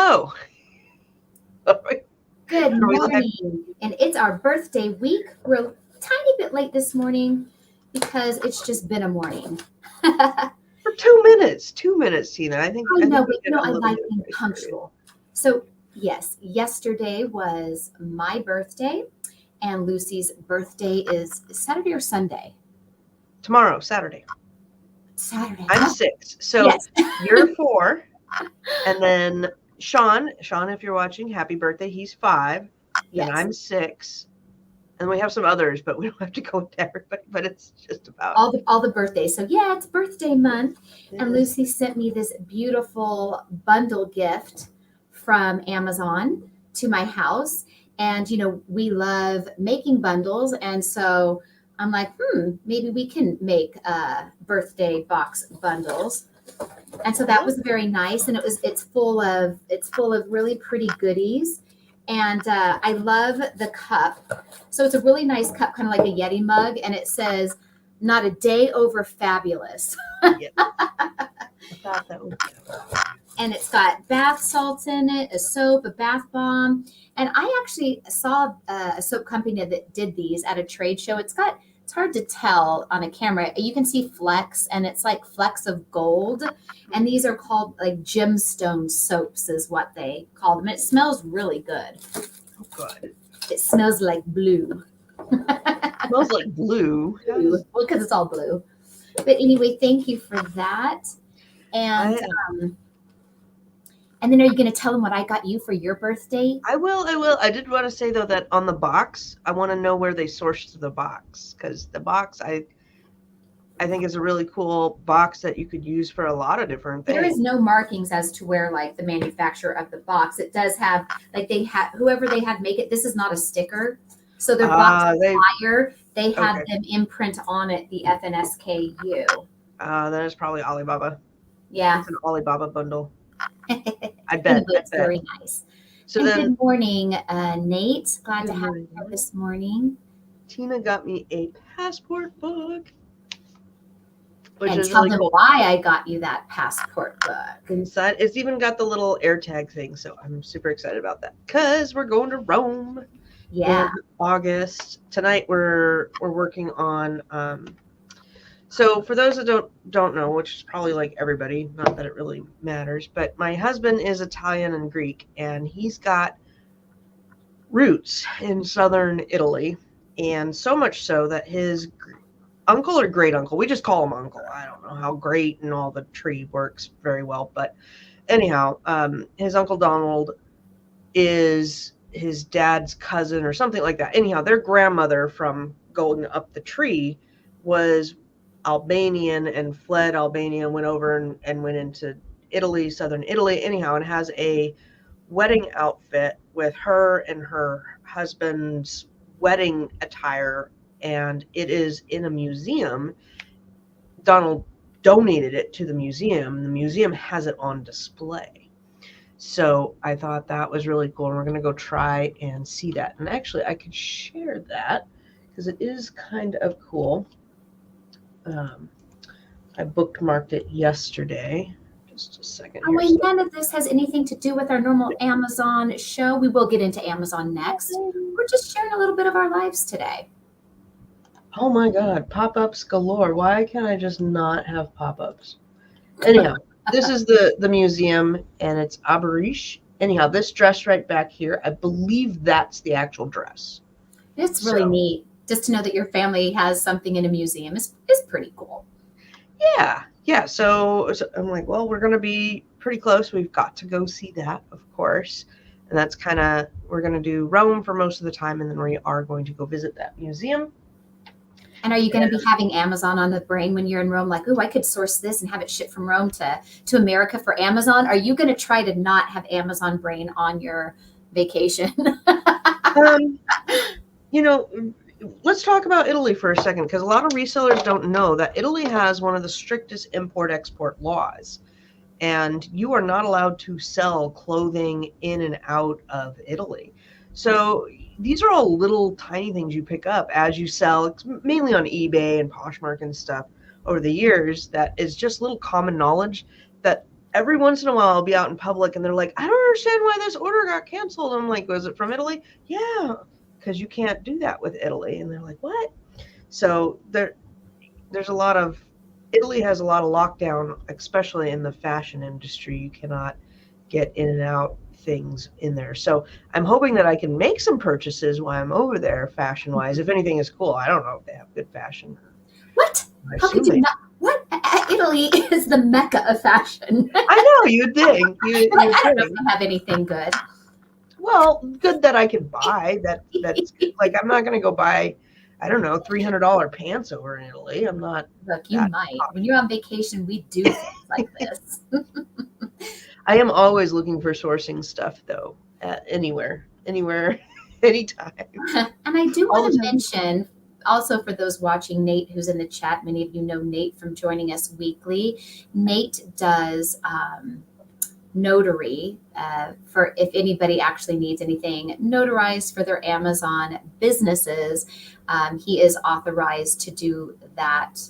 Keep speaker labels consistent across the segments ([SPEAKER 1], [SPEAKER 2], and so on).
[SPEAKER 1] Hello.
[SPEAKER 2] Good
[SPEAKER 1] Are we live?
[SPEAKER 2] morning. And it's our birthday week. We're a tiny bit late this morning because it's just been a morning. I
[SPEAKER 1] For 2 minutes. 2 minutes, Tina. I think
[SPEAKER 2] know,
[SPEAKER 1] we
[SPEAKER 2] but
[SPEAKER 1] did a
[SPEAKER 2] I
[SPEAKER 1] little
[SPEAKER 2] like
[SPEAKER 1] bit of
[SPEAKER 2] being
[SPEAKER 1] grace period.
[SPEAKER 2] punctual. So, yes, yesterday was my birthday, and Lucy's birthday is Saturday or Sunday?
[SPEAKER 1] Tomorrow, Saturday.
[SPEAKER 2] Saturday.
[SPEAKER 1] I'm
[SPEAKER 2] Oh,
[SPEAKER 1] 6. So
[SPEAKER 2] yes.
[SPEAKER 1] you're 4. And then Sean, if you're watching, happy birthday. He's 5.
[SPEAKER 2] Yes.
[SPEAKER 1] And I'm 6. And we have some others, but we don't have to go with everybody. But it's just about
[SPEAKER 2] all the birthdays. So yeah, it's birthday month. And Lucy sent me this beautiful bundle gift from Amazon to my house. And we love making bundles. And so I'm like, maybe we can make birthday box bundles. And so that was very nice. And it's full of really pretty goodies. And I love the cup. So it's a really nice cup, kind of like a Yeti mug, and it says, "Not a day over fabulous."
[SPEAKER 1] Yeah. I thought that was good.
[SPEAKER 2] And it's got bath salts in it, a soap, a bath bomb. And I actually saw a soap company that did these at a trade show. It's hard to tell on a camera. You can see flecks, and it's like flecks of gold. And these are called like gemstone soaps is what they call them. It smells really good.
[SPEAKER 1] Oh, good.
[SPEAKER 2] It smells like blue.
[SPEAKER 1] It smells like blue.
[SPEAKER 2] Well, because it's all blue. But anyway, thank you for that. And then are you going to tell them what I got you for your birthday?
[SPEAKER 1] I will. I did want to say, though, that on the box, I want to know where they sourced the box, because the box, I think, is a really cool box that you could use for a lot of different things.
[SPEAKER 2] There is no markings as to where, like, the manufacturer of the box. It does have, like, whoever they had make it, this is not a sticker. So their box flyer, they had them imprint on it the FNSKU.
[SPEAKER 1] That is probably Alibaba.
[SPEAKER 2] Yeah.
[SPEAKER 1] It's an Alibaba bundle. I bet.
[SPEAKER 2] It's very nice. So good morning, Nate. Glad to have you here this morning.
[SPEAKER 1] Tina got me a passport book.
[SPEAKER 2] And tell them why I got you that passport book.
[SPEAKER 1] Inside, it's even got the little AirTag thing, so I'm super excited about that because we're going to Rome.
[SPEAKER 2] Yeah.
[SPEAKER 1] In August. Tonight we're working on. So for those that don't know, which is probably like everybody, not that it really matters, but my husband is Italian and Greek, and he's got roots in southern Italy, and so much so that his uncle or great uncle, we just call him uncle. I don't know how great and all the tree works very well, but anyhow, his Uncle Donald is his dad's cousin or something like that. Anyhow, their grandmother from going up the tree was Albanian and fled Albania and went over and went into Italy, southern Italy, anyhow, and has a wedding outfit with her and her husband's wedding attire, and it is in a museum. Donald donated it to the museum. The museum has it on display. So I thought that was really cool, and we're going to go try and see that. And actually, I could share that because it is kind of cool. I bookmarked it yesterday. Just a second.
[SPEAKER 2] None of this has anything to do with our normal Amazon show. We will get into Amazon next. We're just sharing a little bit of our lives today.
[SPEAKER 1] Oh my God, pop-ups galore. Why can't I just not have pop-ups? Anyhow. This is the museum, and it's Arborish. Anyhow, this dress right back here, I believe that's the actual dress.
[SPEAKER 2] It's really neat. Just to know that your family has something in a museum is pretty cool.
[SPEAKER 1] Yeah. So I'm like, well, we're going to be pretty close. We've got to go see that, of course. And that's we're going to do Rome for most of the time, and then we are going to go visit that museum.
[SPEAKER 2] And are you going to be having Amazon on the brain when you're in Rome? Like, I could source this and have it shipped from Rome to America for Amazon. Are you going to try to not have Amazon brain on your vacation?
[SPEAKER 1] Let's talk about Italy for a second, because a lot of resellers don't know that Italy has one of the strictest import-export laws. And you are not allowed to sell clothing in and out of Italy. So these are all little tiny things you pick up as you sell. It's mainly on eBay and Poshmark and stuff over the years. That is just little common knowledge that every once in a while I'll be out in public and they're like, I don't understand why this order got canceled. I'm like, was it from Italy? Yeah, because you can't do that with Italy. And they're like, what? So there's a lot of, Italy has a lot of lockdown, especially in the fashion industry. You cannot get in and out things in there. So I'm hoping that I can make some purchases while I'm over there fashion wise. If anything is cool. I don't know if they have good fashion.
[SPEAKER 2] What?
[SPEAKER 1] I
[SPEAKER 2] How could
[SPEAKER 1] assume
[SPEAKER 2] you
[SPEAKER 1] they
[SPEAKER 2] not? What? Italy is the mecca of fashion.
[SPEAKER 1] I know, you'd think.
[SPEAKER 2] Like, I don't know if they have anything good.
[SPEAKER 1] Well, good that I can buy. That's like I'm not gonna go buy, I don't know, $300 pants over in Italy. I'm not.
[SPEAKER 2] Look, you
[SPEAKER 1] that
[SPEAKER 2] might. When you're on vacation, we do things like this.
[SPEAKER 1] I am always looking for sourcing stuff though. Anywhere, anytime.
[SPEAKER 2] And I do
[SPEAKER 1] All
[SPEAKER 2] want
[SPEAKER 1] the
[SPEAKER 2] to
[SPEAKER 1] time.
[SPEAKER 2] mention, also for those watching, Nate, who's in the chat, many of you know Nate from joining us weekly. Nate does notary for if anybody actually needs anything notarized for their Amazon businesses. He is authorized to do that.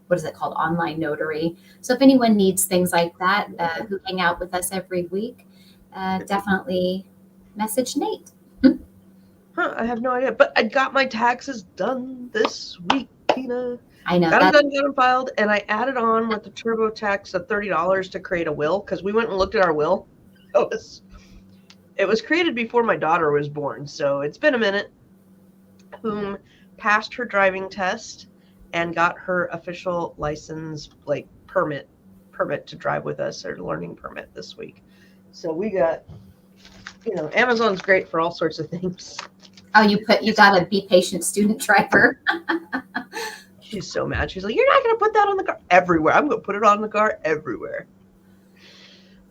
[SPEAKER 2] What is it called? Online notary. So if anyone needs things like that, who hang out with us every week, definitely message Nate.
[SPEAKER 1] Huh, I have no idea. But I got my taxes done this week, Tina.
[SPEAKER 2] I know
[SPEAKER 1] Got them
[SPEAKER 2] that.
[SPEAKER 1] done, got them filed, and I added on with the TurboTax of $30 to create a will because we went and looked at our will. It was created before my daughter was born, so it's been a minute. Whom passed her driving test and got her official license, like permit to drive with us, or learning permit this week. So we got, Amazon's great for all sorts of things.
[SPEAKER 2] Oh, you got a Be Patient student driver.
[SPEAKER 1] She's so mad. She's like, you're not going to put that on the car everywhere. I'm going to put it on the car everywhere.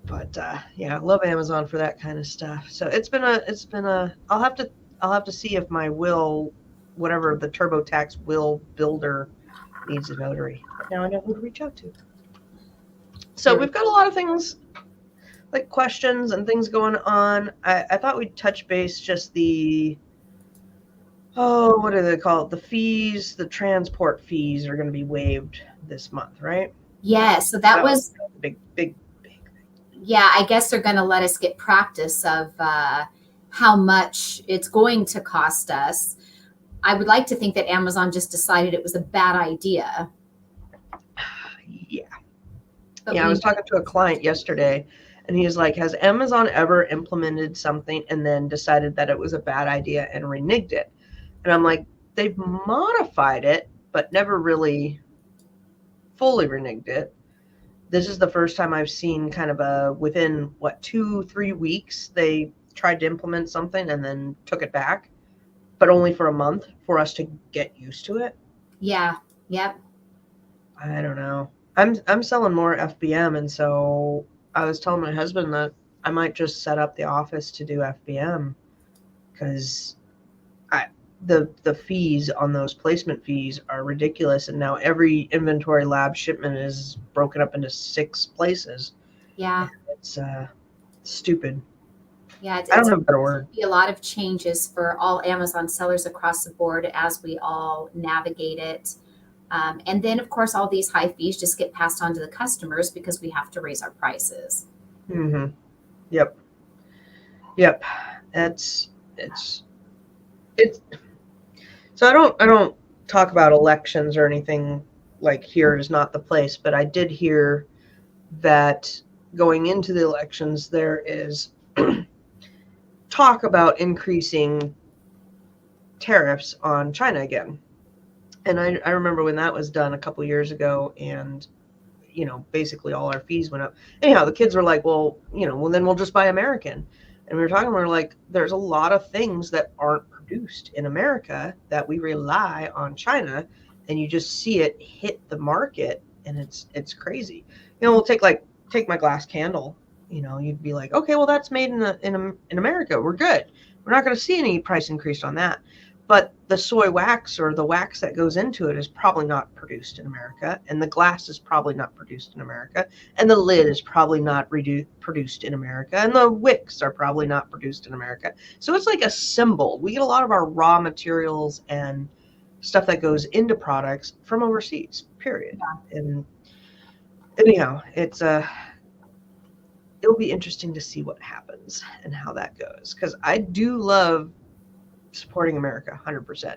[SPEAKER 1] But yeah, I love Amazon for that kind of stuff. So it's been a, I'll have to see if my will, whatever the TurboTax will builder needs a notary. But now I know who to reach out to. So we've got a lot of things like questions and things going on. I thought we'd touch base just what do they call it? The fees, the transport fees are going to be waived this month, right?
[SPEAKER 2] Yeah, so that was
[SPEAKER 1] big.
[SPEAKER 2] Yeah, I guess they're going to let us get practice of how much it's going to cost us. I would like to think that Amazon just decided it was a bad idea.
[SPEAKER 1] Yeah.
[SPEAKER 2] But
[SPEAKER 1] I was talking to a client yesterday, and he's like, has Amazon ever implemented something and then decided that it was a bad idea and reneged it? And I'm like, they've modified it, but never really fully reneged it. This is the first time I've seen kind of within 2-3 weeks, they tried to implement something and then took it back, but only for a month for us to get used to it.
[SPEAKER 2] Yeah. Yep.
[SPEAKER 1] I don't know. I'm selling more FBM, and so I was telling my husband that I might just set up the office to do FBM because the fees on those placement fees are ridiculous, and now every inventory lab shipment is broken up into 6 places.
[SPEAKER 2] Yeah.
[SPEAKER 1] It's stupid.
[SPEAKER 2] Yeah.
[SPEAKER 1] I don't have a better word.
[SPEAKER 2] Be a lot of changes for all Amazon sellers across the board as we all navigate it. And then, of course, all these high fees just get passed on to the customers because we have to raise our prices.
[SPEAKER 1] Mm-hmm. Yep. It's so I don't talk about elections or anything, like here is not the place, but I did hear that going into the elections there is talk about increasing tariffs on China again. And I remember when that was done a couple years ago, and basically all our fees went up. Anyhow, the kids were like, well, then we'll just buy American. And we were like, there's a lot of things that aren't produced in America that we rely on China, and you just see it hit the market, and it's crazy. We'll take my glass candle. You'd be like, okay, well, that's made in America. We're good. We're not going to see any price increase on that. But the soy wax or the wax that goes into it is probably not produced in America, and the glass is probably not produced in America, and the lid is probably not produced in America, and the wicks are probably not produced in America. So it's like a symbol. We get a lot of our raw materials and stuff that goes into products from overseas, period.
[SPEAKER 2] Yeah.
[SPEAKER 1] And anyhow, it's it'll be interesting to see what happens and how that goes. Because I do love supporting America 100%,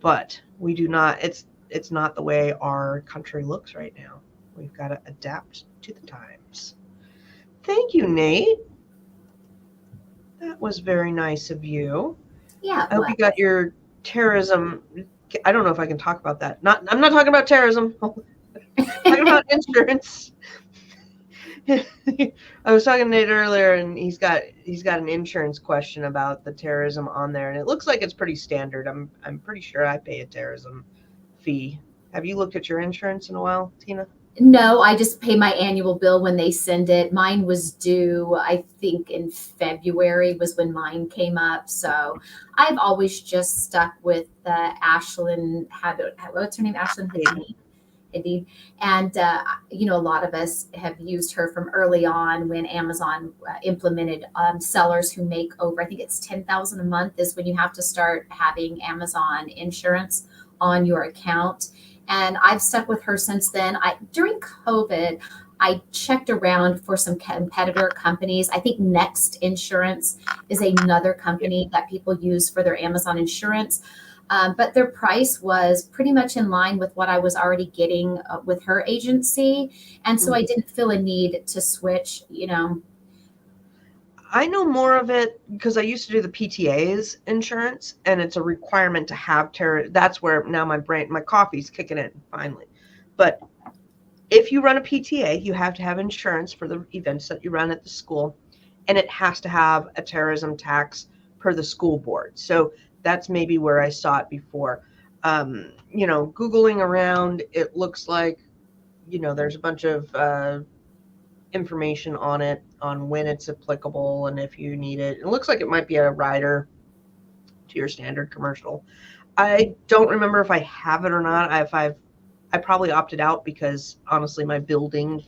[SPEAKER 1] but we do not, it's not the way our country looks right now. We've got to adapt to the times. Thank you, Nate. That was very nice of you.
[SPEAKER 2] Yeah.
[SPEAKER 1] I hope you got your terrorism. I don't know if I can talk about that. I'm not talking about terrorism. I'm talking about insurance. I was talking to Nate earlier, and he's got an insurance question about the terrorism on there, and it looks like it's pretty standard. I'm pretty sure I pay a terrorism fee. Have you looked at your insurance in a while, Tina?
[SPEAKER 2] No, I just pay my annual bill when they send it. Mine was due, I think, in February was when mine came up. So I've always just stuck with the Ashland. What's her name? Ashland Hadid. Indeed. And, a lot of us have used her from early on when Amazon implemented sellers who make over, I think it's $10,000 a month is when you have to start having Amazon insurance on your account. And I've stuck with her since then. During COVID, I checked around for some competitor companies. I think Next Insurance is another company that people use for their Amazon insurance. But their price was pretty much in line with what I was already getting with her agency. And so I didn't feel a need to switch,
[SPEAKER 1] I know more of it because I used to do the PTA's insurance, and it's a requirement to have terror. That's where now my coffee's kicking in finally. But if you run a PTA, you have to have insurance for the events that you run at the school, and it has to have a terrorism tax per the school board. So that's maybe where I saw it before. Googling around, it looks like, there's a bunch of information on it, on when it's applicable and if you need it. It looks like it might be a rider to your standard commercial. I don't remember if I have it or not. I probably opted out because honestly, my building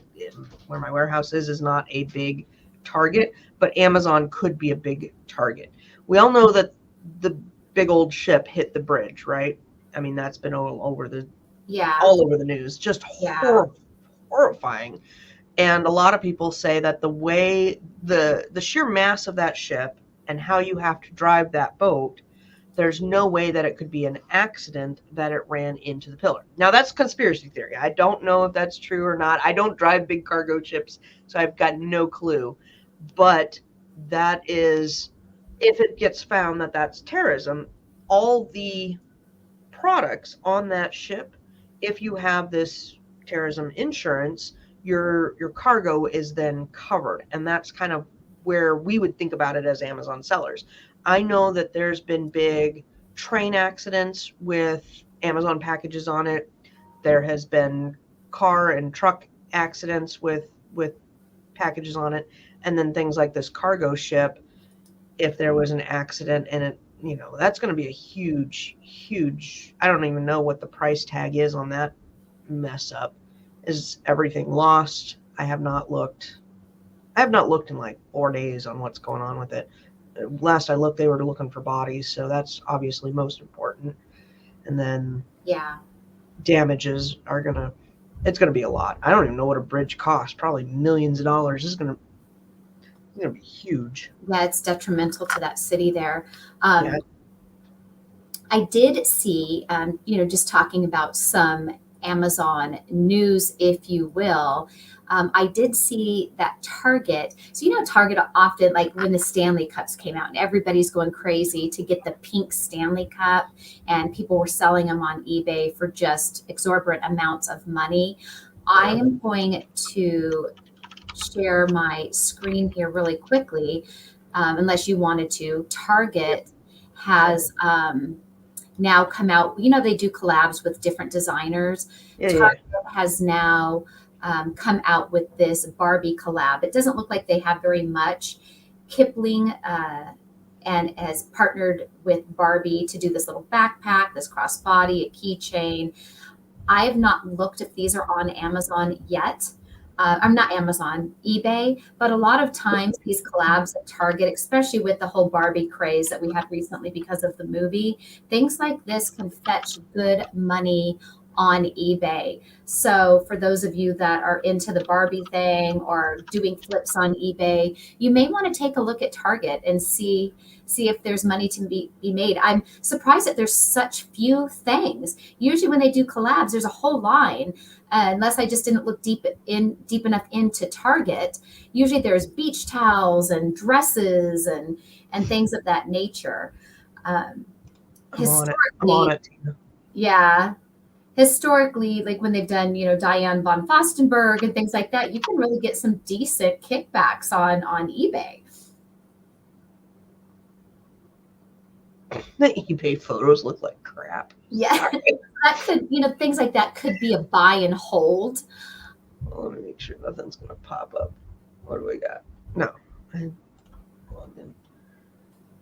[SPEAKER 1] where my warehouse is not a big target, but Amazon could be a big target. We all know that the big old ship hit the bridge, right? I mean, that's been all over the news. Just horrifying. And a lot of people say that the way the sheer mass of that ship and how you have to drive that boat, there's no way that it could be an accident that it ran into the pillar. Now, that's conspiracy theory. I don't know if that's true or not. I don't drive big cargo ships, so I've got no clue. But that is, if it gets found that that's terrorism, all the products on that ship, if you have this terrorism insurance, your cargo is then covered. And that's kind of where we would think about it as Amazon sellers. I know that there's been big train accidents with Amazon packages on it. There has been car and truck accidents with packages on it. And then things like this cargo ship, if there was an accident and it, that's going to be a huge, I don't even know what the price tag is on that mess up. Is everything lost? I have not looked in like 4 days on what's going on with it. Last I looked, they were looking for bodies, so that's obviously most important. And then damages it's gonna be a lot. I don't even know what a bridge costs. Probably millions of dollars. It's gonna be huge.
[SPEAKER 2] Yeah, it's detrimental to that city there. I did see, just talking about some Amazon news, if you will. I did see that Target. So, Target often, like when the Stanley Cups came out and everybody's going crazy to get the pink Stanley Cup, and people were selling them on eBay for just exorbitant amounts of money. I am going to share my screen here really quickly, unless you wanted to. Target has now come out, they do collabs with different designers. Target has now come out with this Barbie collab. It doesn't look like they have very much. Kipling and has partnered with Barbie to do this little backpack, this crossbody, a keychain. I have not looked if these are on Amazon yet. I'm not Amazon, eBay, but a lot of times these collabs at Target, especially with the whole Barbie craze that we had recently because of the movie, things like this can fetch good money on eBay. So for those of you that are into the Barbie thing or doing flips on eBay, you may want to take a look at Target and see if there's money to be made. I'm surprised that there's such few things. Usually when they do collabs, there's a whole line. Unless I just didn't look deep enough into Target. Usually there's beach towels and dresses and things of that nature. Um,
[SPEAKER 1] I'm on it.
[SPEAKER 2] historically,
[SPEAKER 1] Tina.
[SPEAKER 2] yeah, historically, like when they've done, Diane von Furstenberg and things like that, you can really get some decent kickbacks on eBay.
[SPEAKER 1] The eBay photos look like crap.
[SPEAKER 2] Yeah, that could, things like that could be a buy and hold.
[SPEAKER 1] Well, let me make sure nothing's going to pop up. What do we got? No.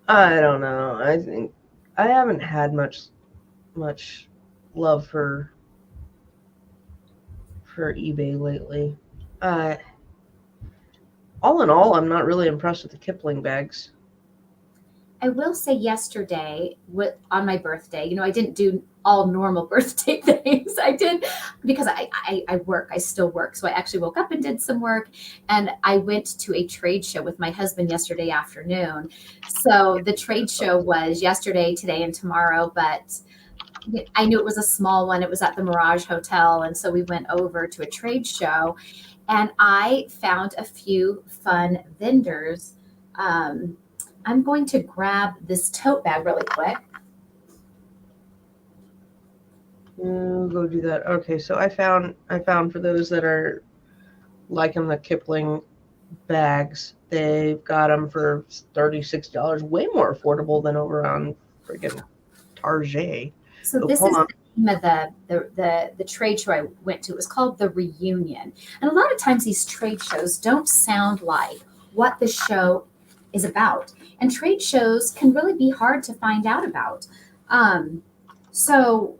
[SPEAKER 1] I don't know. I think I haven't had much love for eBay lately. All in all, I'm not really impressed with the Kipling bags.
[SPEAKER 2] I will say yesterday on my birthday, I didn't do all normal birthday things. I did because I work, I still work. So I actually woke up and did some work, and I went to a trade show with my husband yesterday afternoon. So the trade show was yesterday, today, and tomorrow, but I knew it was a small one. It was at the Mirage Hotel. And so we went over to a trade show, and I found a few fun vendors. I'm going to grab this tote bag really quick.
[SPEAKER 1] Go do that. Okay, so I found for those that are liking the Kipling bags, they've got them for $36, way more affordable than over on friggin' Target.
[SPEAKER 2] So this is the name of the trade show I went to. It was called The Reunion. And a lot of times these trade shows don't sound like what the show is about. And trade shows can really be hard to find out about. So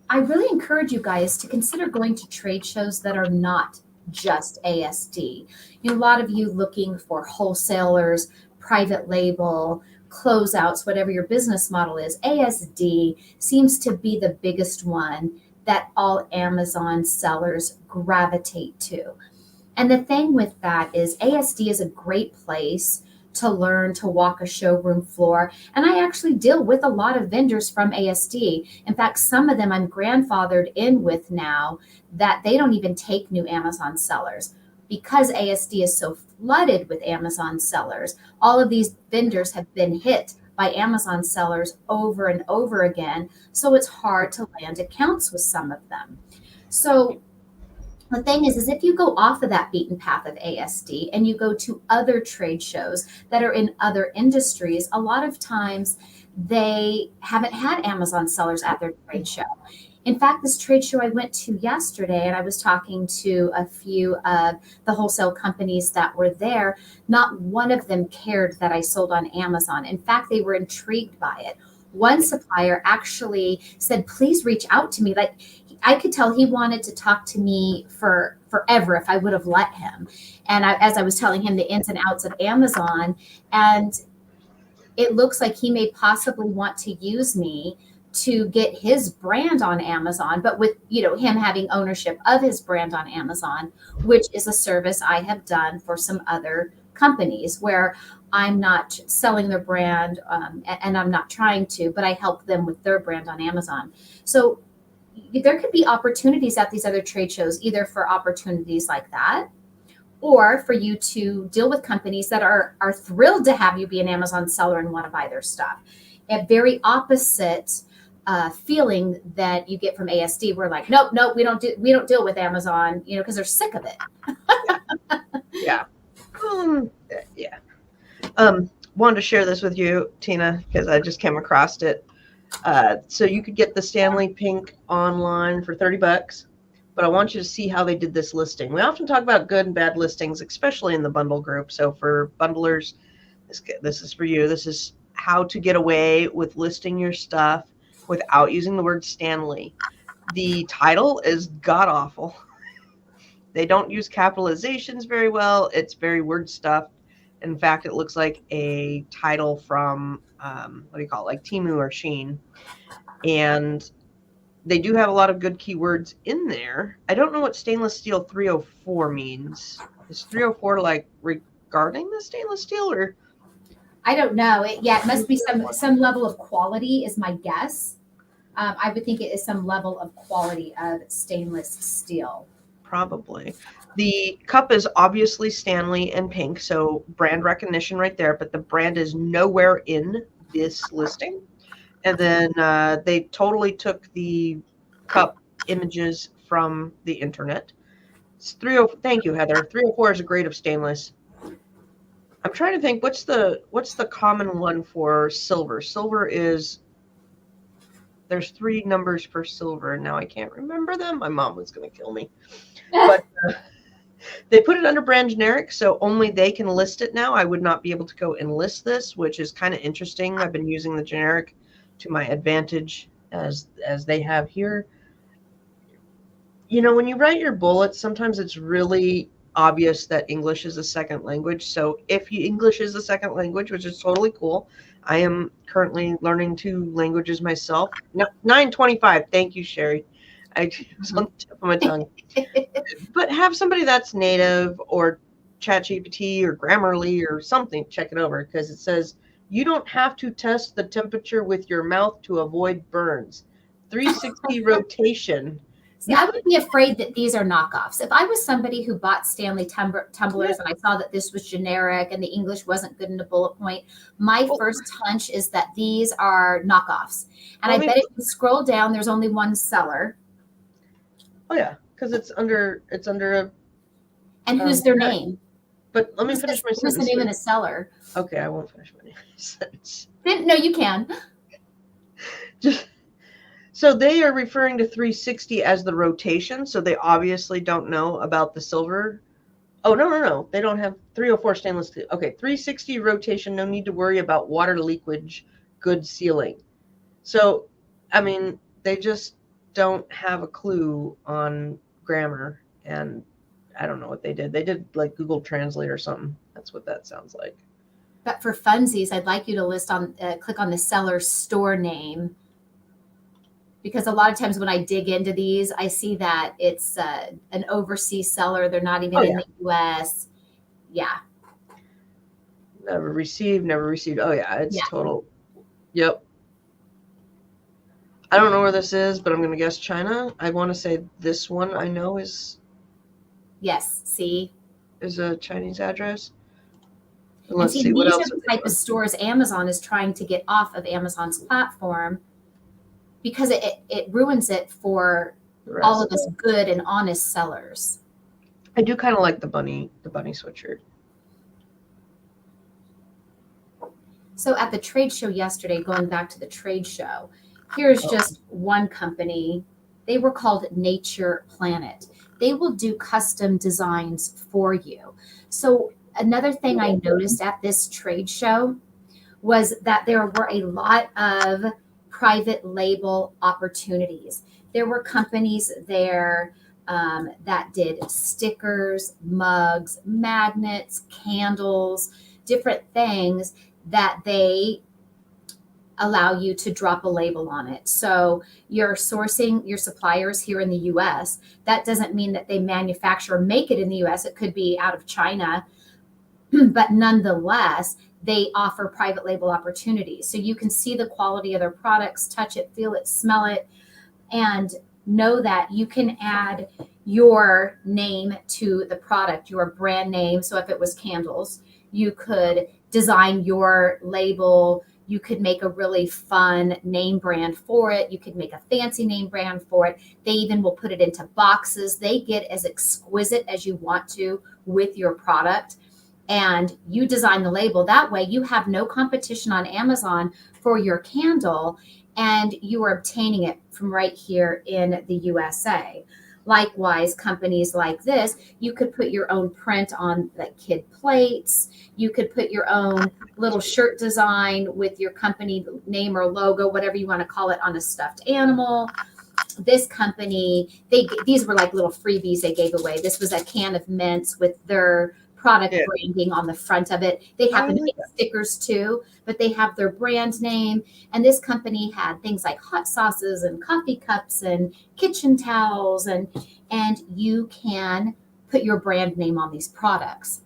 [SPEAKER 2] I really encourage you guys to consider going to trade shows that are not just ASD. A lot of you looking for wholesalers, private label, closeouts, whatever your business model is. ASD seems to be the biggest one that all Amazon sellers gravitate to. And the thing with that is ASD is a great place to learn to walk a showroom floor. And I actually deal with a lot of vendors from ASD. In fact, some of them I'm grandfathered in with now that they don't even take new Amazon sellers. Because ASD is so flooded with Amazon sellers, all of these vendors have been hit by Amazon sellers over and over again. So it's hard to land accounts with some of them. So the thing is if you go off of that beaten path of ASD and you go to other trade shows that are in other industries, a lot of times they haven't had Amazon sellers at their trade show. In fact, this trade show I went to yesterday, and I was talking to a few of the wholesale companies that were there, not one of them cared that I sold on Amazon. In fact, they were intrigued by it. One supplier actually said, please reach out to me. Like, I could tell he wanted to talk to me for forever if I would have let him. And as I was telling him the ins and outs of Amazon, and it looks like he may possibly want to use me to get his brand on Amazon, but with him having ownership of his brand on Amazon, which is a service I have done for some other companies where I'm not selling their brand and I'm not trying to, but I help them with their brand on Amazon. So there could be opportunities at these other trade shows, either for opportunities like that, or for you to deal with companies that are thrilled to have you be an Amazon seller and want to buy their stuff. A very opposite feeling that you get from ASD. We're like, nope, we don't deal with Amazon, because they're sick of it.
[SPEAKER 1] Yeah. Yeah. Wanted to share this with you, Tina, because I just came across it. So you could get the Stanley Pink online for $30, but I want you to see how they did this listing. We often talk about good and bad listings, especially in the bundle group. So for bundlers, this is for you. This is how to get away with listing your stuff without using the word Stanley. The title is god awful. They don't use capitalizations very well. It's very word stuffed. In fact, it looks like a title from like Temu or Shein. And they do have a lot of good keywords in there. I don't know what stainless steel 304 means. Is 304 like regarding the stainless steel, or
[SPEAKER 2] I don't know. It must be some level of quality is my guess. I would think it is some level of quality of stainless steel.
[SPEAKER 1] probably? The cup is obviously Stanley and pink, so brand recognition right there, but the brand is nowhere in this listing. And then they totally took the cup images from the internet. It's 30. Thank you, Heather. 304 is a grade of stainless. I'm trying to think what's the common one for silver. Silver is, there's 3 numbers for silver, and now I can't remember them. My mom was going to kill me. But they put it under brand generic, so only they can list it now. I would not be able to go and list this, which is kind of interesting. I've been using the generic to my advantage as they have here. You know, when you write your bullets, sometimes it's really obvious that English is a second language. So if English is a second language, which is totally cool, I am currently learning 2 languages myself. No, 925. Thank you, Sherry. It was on the tip of my tongue. But have somebody that's native or ChatGPT or Grammarly or something check it over, because it says you don't have to test the temperature with your mouth to avoid burns. 360 rotation.
[SPEAKER 2] See, I would be afraid that these are knockoffs. If I was somebody who bought Stanley tumblers and I saw that this was generic and the English wasn't good in a bullet point, my first hunch is that these are knockoffs. And I bet if you scroll down, there's only one seller.
[SPEAKER 1] Oh yeah, because it's under a.
[SPEAKER 2] And who's their name?
[SPEAKER 1] But let me finish my sentence.
[SPEAKER 2] Who's the name of the seller?
[SPEAKER 1] Okay, I won't finish my sentence.
[SPEAKER 2] No, you can.
[SPEAKER 1] So they are referring to 360 as the rotation, so they obviously don't know about the silver. Oh, no. They don't have 304 stainless steel. Okay, 360 rotation, no need to worry about water leakage, good sealing. So, I mean, they just don't have a clue on grammar, and I don't know what they did. They did like Google Translate or something. That's what that sounds like.
[SPEAKER 2] But for funsies, I'd like you to click on the seller's store name, because a lot of times when I dig into these, I see that it's an overseas seller. They're not even in the U.S. Yeah.
[SPEAKER 1] Never received. Oh yeah, it's total. Yep. I don't know where this is, but I'm going to guess China. I want to say this one I know is.
[SPEAKER 2] Yes. See.
[SPEAKER 1] Is a Chinese address.
[SPEAKER 2] And let's see what else. These are the type of stores Amazon is trying to get off of Amazon's platform, because it ruins it for all of us good and honest sellers.
[SPEAKER 1] I do kind of like the bunny sweatshirt.
[SPEAKER 2] So at the trade show yesterday, going back to the trade show, here's just one company. They were called Nature Planet. They will do custom designs for you. So another thing I noticed at this trade show was that there were a lot of private label opportunities. There were companies there that did stickers, mugs, magnets, candles, different things that they allow you to drop a label on it. So you're sourcing your suppliers here in the US. That doesn't mean that they manufacture or make it in the US. It could be out of China, but nonetheless, they offer private label opportunities. So you can see the quality of their products, touch it, feel it, smell it, and know that you can add your name to the product, your brand name. So if it was candles, you could design your label. You could make a really fun name brand for it. You could make a fancy name brand for it. They even will put it into boxes. They get as exquisite as you want to with your product. And you design the label. That way you have no competition on Amazon for your candle, and you are obtaining it from right here in the USA. Likewise, companies like this, you could put your own print on like kid plates. You could put your own little shirt design with your company name or logo, whatever you want to call it, on a stuffed animal. This company, these were like little freebies they gave away. This was a can of mints with their product
[SPEAKER 1] Yeah.
[SPEAKER 2] branding on the front of it. They happen to
[SPEAKER 1] like
[SPEAKER 2] make stickers too, but they have their brand name. And this company had things like hot sauces and coffee cups and kitchen towels, and you can put your brand name on these products.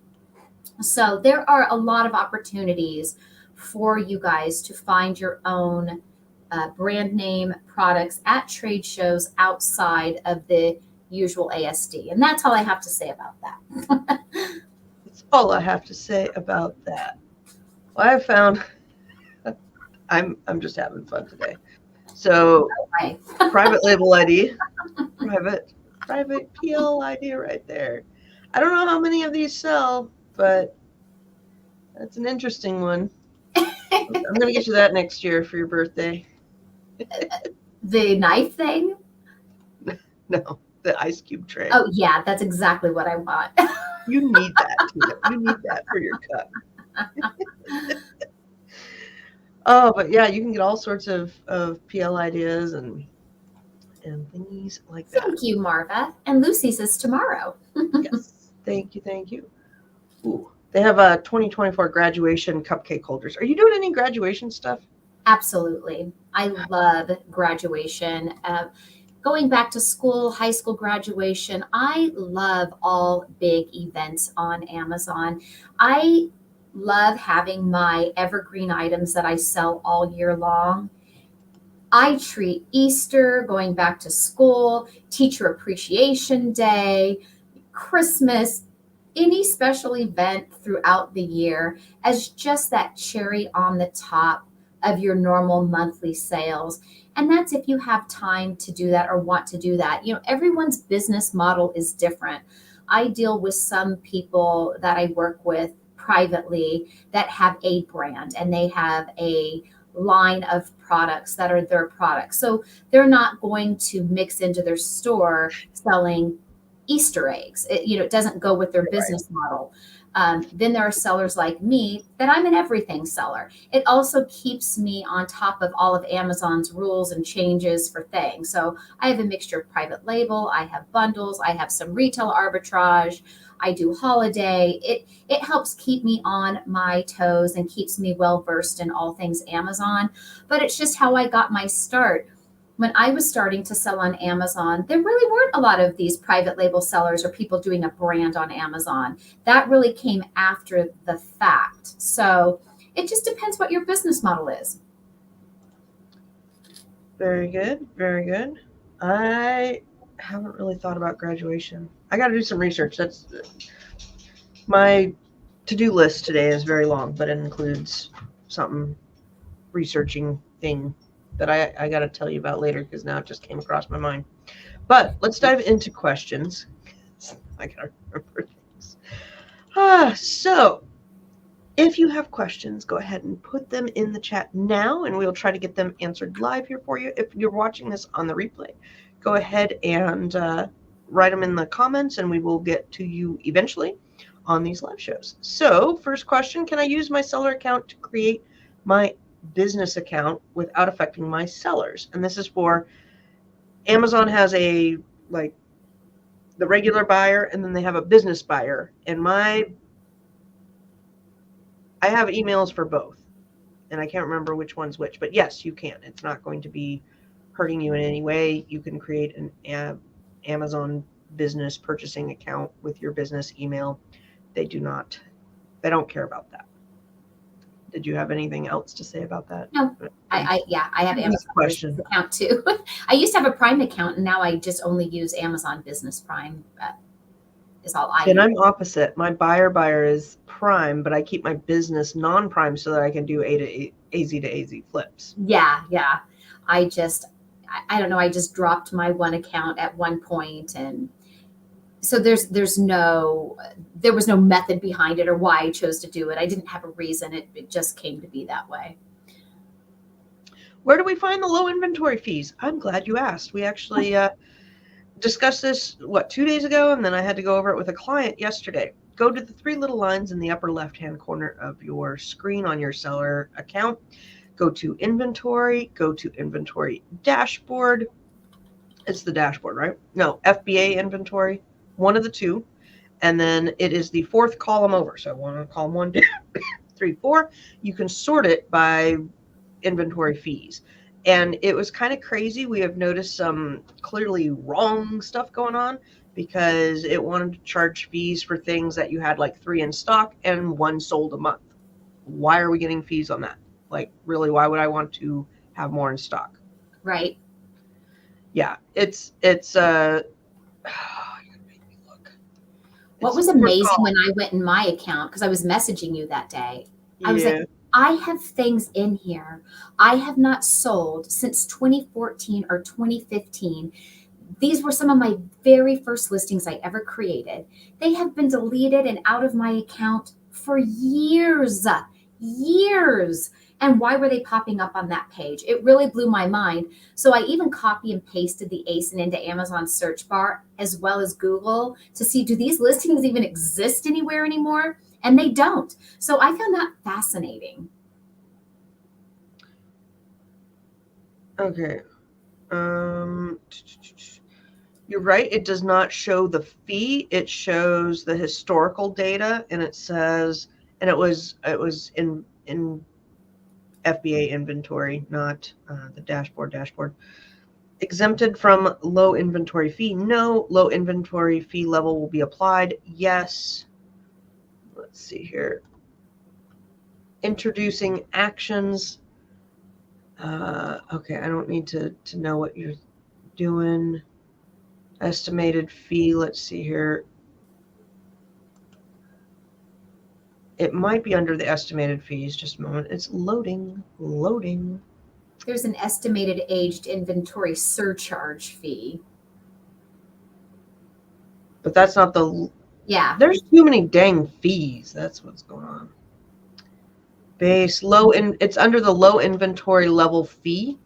[SPEAKER 2] So there are a lot of opportunities for you guys to find your own brand name products at trade shows outside of the usual ASD. And that's all I have to say about that.
[SPEAKER 1] That's all I have to say about that. Well, I found I'm just having fun today. So
[SPEAKER 2] Okay.
[SPEAKER 1] private label ID, private PL ID right there. I don't know how many of these sell, but that's an interesting one. I'm gonna get you that next year for your birthday.
[SPEAKER 2] The knife thing?
[SPEAKER 1] No, the ice cube tray.
[SPEAKER 2] Oh, yeah, that's exactly what I want.
[SPEAKER 1] You need that, Tina. You need that for your cup. Oh, but yeah, you can get all sorts of PL ideas and thingies like that.
[SPEAKER 2] Thank you, Marva. And Lucy's is tomorrow.
[SPEAKER 1] Yes. Thank you. Ooh, they have a 2024 graduation cupcake holders. Are you doing any graduation stuff?
[SPEAKER 2] Absolutely. I love graduation. Going back to school, high school graduation, I love all big events on Amazon. I love having my evergreen items that I sell all year long. I treat Easter, going back to school, Teacher Appreciation Day, Christmas, any special event throughout the year as just that cherry on the top of your normal monthly sales. And that's if you have time to do that or want to do that. You know, everyone's business model is different. I deal with some people that I work with privately that have a brand and they have a line of products that are their products. So they're not going to mix into their store selling Easter eggs. It doesn't go with their business model. Then there are sellers like me that I'm an everything seller. It also keeps me on top of all of Amazon's rules and changes for things. So I have a mixture of private label, I have bundles, I have some retail arbitrage, I do holiday. It helps keep me on my toes and keeps me well versed in all things Amazon. But it's just how I got my start. When I was starting to sell on Amazon, there really weren't a lot of these private label sellers or people doing a brand on Amazon. That really came after the fact. So it just depends what your business model is.
[SPEAKER 1] Very good. I haven't really thought about graduation. I got to do some research. That's my to-do list today is very long, but it includes something researching thing that I got to tell you about later because now it just came across my mind. But let's dive into questions. I got to remember things. So if you have questions, go ahead and put them in the chat now, and we'll try to get them answered live here for you. If you're watching this on the replay, go ahead and write them in the comments, and we will get to you eventually on these live shows. So first question, can I use my seller account to create my business account without affecting my sellers? And this is for Amazon has a the regular buyer, and then they have a business buyer, and I have emails for both, and I can't remember which one's which, but yes, you can. It's not going to be hurting you in any way. You can create an Amazon business purchasing account with your business email. They don't care about that. Did you have anything else to say about that?
[SPEAKER 2] No, I have Amazon
[SPEAKER 1] question
[SPEAKER 2] account too. I used to have a Prime account, and now I just only use Amazon Business Prime. Is all I.
[SPEAKER 1] And I'm opposite. My buyer is Prime, but I keep my business non-Prime so that I can do AZ to AZ flips.
[SPEAKER 2] Yeah. I don't know. I just dropped my one account at one point, and so there was no method behind it or why I chose to do it. I didn't have a reason. It just came to be that way.
[SPEAKER 1] Where do we find the low inventory fees? I'm glad you asked. We actually discussed this 2 days ago, and then I had to go over it with a client yesterday. Go to the three little lines in the upper left-hand corner of your screen on your seller account. Go to inventory, go to inventory dashboard. It's the dashboard, right? No, FBA inventory, one of the two. And then it is the fourth column over. So I want to column 1, 2, 3, 4. You can sort it by inventory fees. And it was kind of crazy. We have noticed some clearly wrong stuff going on because it wanted to charge fees for things that you had like 3 in stock and 1 sold a month. Why are we getting fees on that? Like, really, why would I want to have more in stock?
[SPEAKER 2] Right.
[SPEAKER 1] Yeah, it's you gotta make me look.
[SPEAKER 2] What
[SPEAKER 1] It's
[SPEAKER 2] was
[SPEAKER 1] the fourth
[SPEAKER 2] amazing
[SPEAKER 1] column.
[SPEAKER 2] when I went in my account, because I was messaging you that day, I was
[SPEAKER 1] Yeah.
[SPEAKER 2] like, I have things in here I have not sold since 2014 or 2015. These were some of my very first listings I ever created. They have been deleted and out of my account for years, years. And why were they popping up on that page? It really blew my mind. So I even copy and pasted the ASIN into Amazon search bar as well as Google to see, do these listings even exist anywhere anymore? And they don't. So I found that fascinating.
[SPEAKER 1] Okay. You're right. It does not show the fee. It shows the historical data, and it says, and it was in FBA inventory, not the dashboard. Exempted from low inventory fee. No, low inventory fee level will be applied. Yes. Let's see here. Introducing actions. Okay, I don't need to know what you're doing. Estimated fee. Let's see here. It might be under the estimated fees. Just a moment. It's loading.
[SPEAKER 2] There's an estimated aged inventory surcharge fee.
[SPEAKER 1] But that's not the.
[SPEAKER 2] Yeah.
[SPEAKER 1] There's too many dang fees. That's what's going on. Base low in. It's under the low inventory level fee.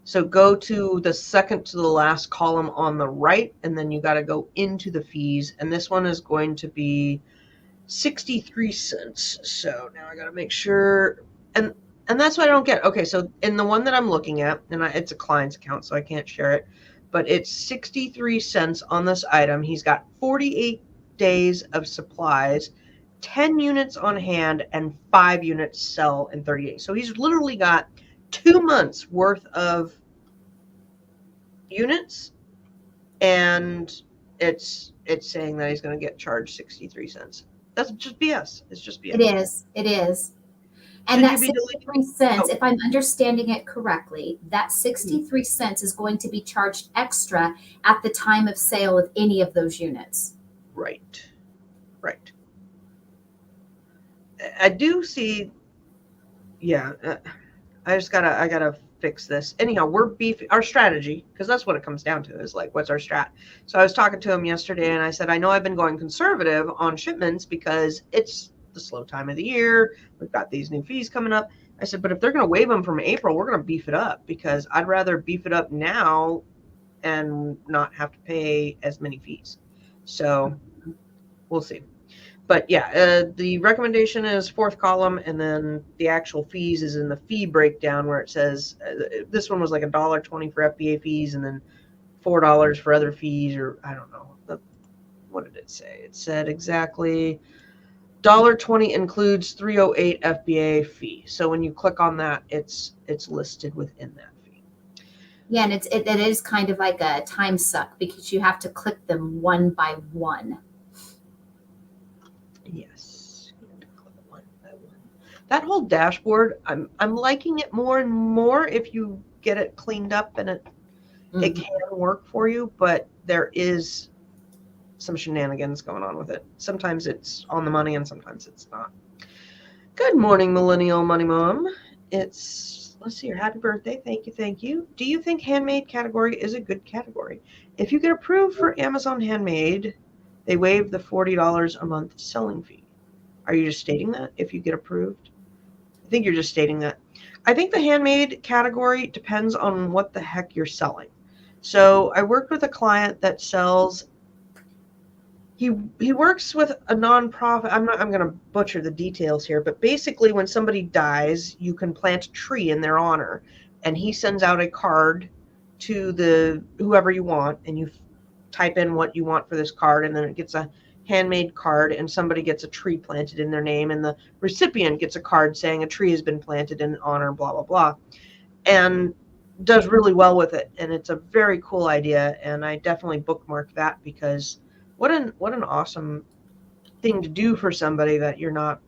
[SPEAKER 1] So go to the second to the last column on the right, and then you got to go into the fees. And this one is going to be 63 cents. So now I got to make sure. And that's what I don't get. Okay, so in the one that I'm looking at, and it's a client's account, so I can't share it, but it's 63 cents on this item. He's got 48 days of supplies, 10 units on hand, and 5 units sell in 30 days. So he's literally got 2 months worth of units, and it's saying that he's going to get charged 63 cents. That's just BS. It's just BS.
[SPEAKER 2] It is. And
[SPEAKER 1] Should
[SPEAKER 2] that
[SPEAKER 1] you be
[SPEAKER 2] 63 cents,
[SPEAKER 1] Oh.
[SPEAKER 2] if I'm understanding it correctly, that 63 cents is going to be charged extra at the time of sale of any of those units.
[SPEAKER 1] Right. I do see. Yeah, I gotta fix this. Anyhow, we're beefing our strategy, because that's what it comes down to, is like, what's our strat? So I was talking to him yesterday, and I said, I know I've been going conservative on shipments because it's the slow time of the year. We've got these new fees coming up. I said, but if they're going to waive them from April, we're going to beef it up, because I'd rather beef it up now and not have to pay as many fees. So we'll see. But yeah, the recommendation is fourth column, and then the actual fees is in the fee breakdown, where it says this one was like $1.20 for FBA fees, and then $4 for other fees, or I don't know. What did it say? It said exactly $1.20 includes 308 FBA fee. So when you click on that, it's listed within that fee.
[SPEAKER 2] Yeah, and it is kind of like a time suck, because you have to click them one by one.
[SPEAKER 1] Yes, one by one. That whole dashboard, I'm liking it more and more if you get it cleaned up, and it can work for you, but there is some shenanigans going on with it. Sometimes it's on the money and sometimes it's not. Good morning, Millennial Money Mom. Let's see here. Happy birthday. Thank you. Do you think handmade category is a good category? If you get approved for Amazon Handmade, they waive the $40 a month selling fee. Are you just stating that if you get approved? I think you're just stating that. I think the handmade category depends on what the heck you're selling. So I worked with a client that sells, he works with a nonprofit. I'm going to butcher the details here, but basically when somebody dies, you can plant a tree in their honor, and he sends out a card to whoever you want, and you type in what you want for this card, and then it gets a handmade card and somebody gets a tree planted in their name and the recipient gets a card saying a tree has been planted in honor, blah, blah, blah, and does really well with it. And it's a very cool idea. And I definitely bookmark that because what an awesome thing to do for somebody that you're not,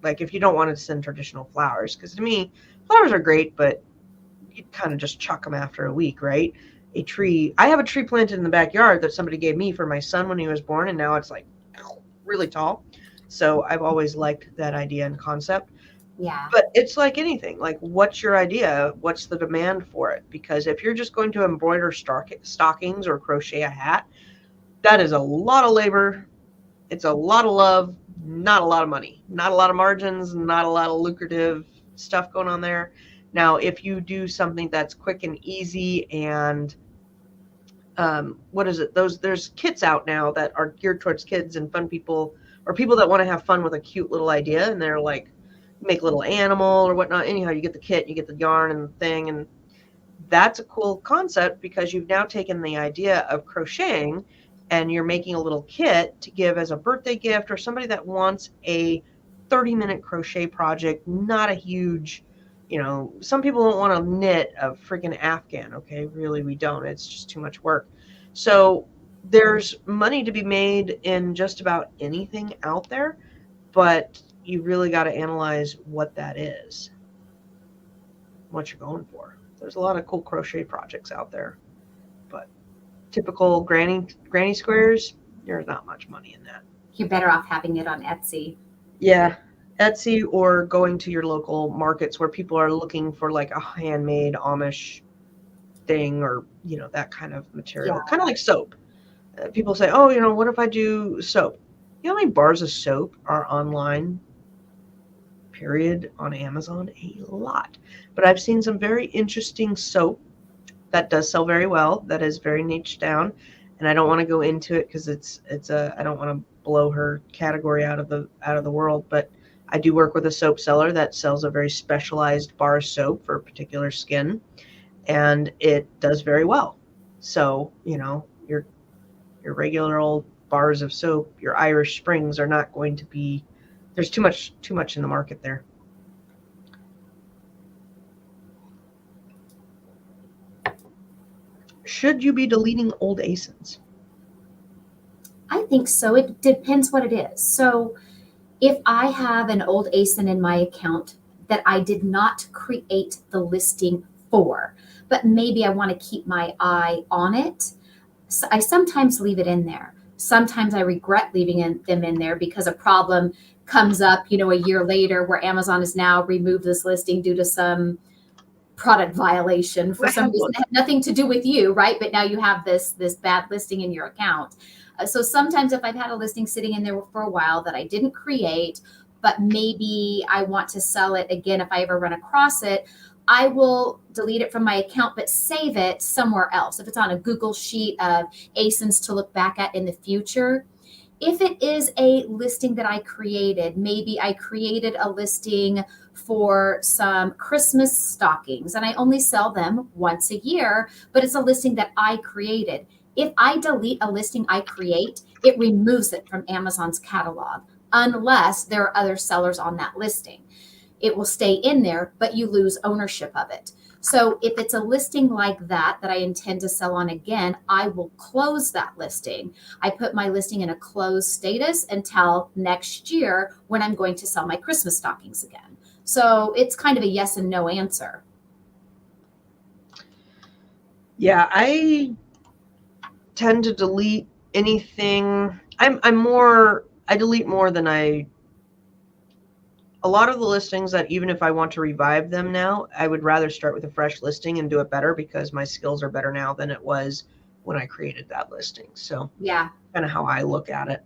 [SPEAKER 1] like, if you don't want to send traditional flowers, because to me, flowers are great, but you kind of just chuck them after a week, right? A tree, I have a tree planted in the backyard that somebody gave me for my son when he was born, and now it's like really tall. So I've always liked that idea and concept.
[SPEAKER 2] Yeah.
[SPEAKER 1] But it's like anything, like, what's your idea? What's the demand for it? Because if you're just going to embroider stockings or crochet a hat, that is a lot of labor. It's a lot of love, not a lot of money, not a lot of margins, not a lot of lucrative stuff going on there. Now, if you do something that's quick and easy and what is it? There's kits out now that are geared towards kids and fun people, or people that want to have fun with a cute little idea, and they're like, make a little animal or whatnot. Anyhow, you get the kit, you get the yarn and the thing, and that's a cool concept because you've now taken the idea of crocheting and you're making a little kit to give as a birthday gift or somebody that wants a 30-minute crochet project, not a huge, some people don't want to knit a freaking Afghan. Okay, really, we don't. It's just too much work. So there's money to be made in just about anything out there, but you really got to analyze what that is, what you're going for. There's a lot of cool crochet projects out there, but typical granny squares, there's not much money in that.
[SPEAKER 2] You're better off having it on Etsy.
[SPEAKER 1] Yeah, Etsy, or going to your local markets where people are looking for like a handmade Amish thing, or that kind of material, kind of like soap. People say, oh, what if I do soap? You know how many bars of soap are online, period, on Amazon? A lot. But I've seen some very interesting soap that does sell very well, that is very niche down, and I don't want to go into it because I don't want to blow her category out of the world, but I do work with a soap seller that sells a very specialized bar of soap for a particular skin, and it does very well. So, your regular old bars of soap, your Irish Springs, are not going to be, there's too much in the market there. Should you be deleting old ASINs?
[SPEAKER 2] I think so. It depends what it is. So if I have an old ASIN in my account that I did not create the listing for, but maybe I want to keep my eye on it, so I sometimes leave it in there. Sometimes I regret leaving them in there because a problem comes up, a year later, where Amazon has now removed this listing due to some product violation for some reason that had nothing to do with you, right? But now you have this bad listing in your account. So sometimes if I've had a listing sitting in there for a while that I didn't create, but maybe I want to sell it again if I ever run across it, I will delete it from my account, but save it somewhere else. If it's on a Google sheet of ASINs to look back at in the future. If it is a listing that I created, maybe I created a listing for some Christmas stockings and I only sell them once a year, but it's a listing that I created. If I delete a listing I create, it removes it from Amazon's catalog unless there are other sellers on that listing. It will stay in there, but you lose ownership of it. So if it's a listing like that I intend to sell on again, I will close that listing. I put my listing in a closed status until next year when I'm going to sell my Christmas stockings again. So it's kind of a yes and no answer.
[SPEAKER 1] Yeah, I tend to delete anything. I delete more than a lot of the listings that, even if I want to revive them now, I would rather start with a fresh listing and do it better because my skills are better now than it was when I created that listing. So
[SPEAKER 2] yeah,
[SPEAKER 1] kind of how I look at it.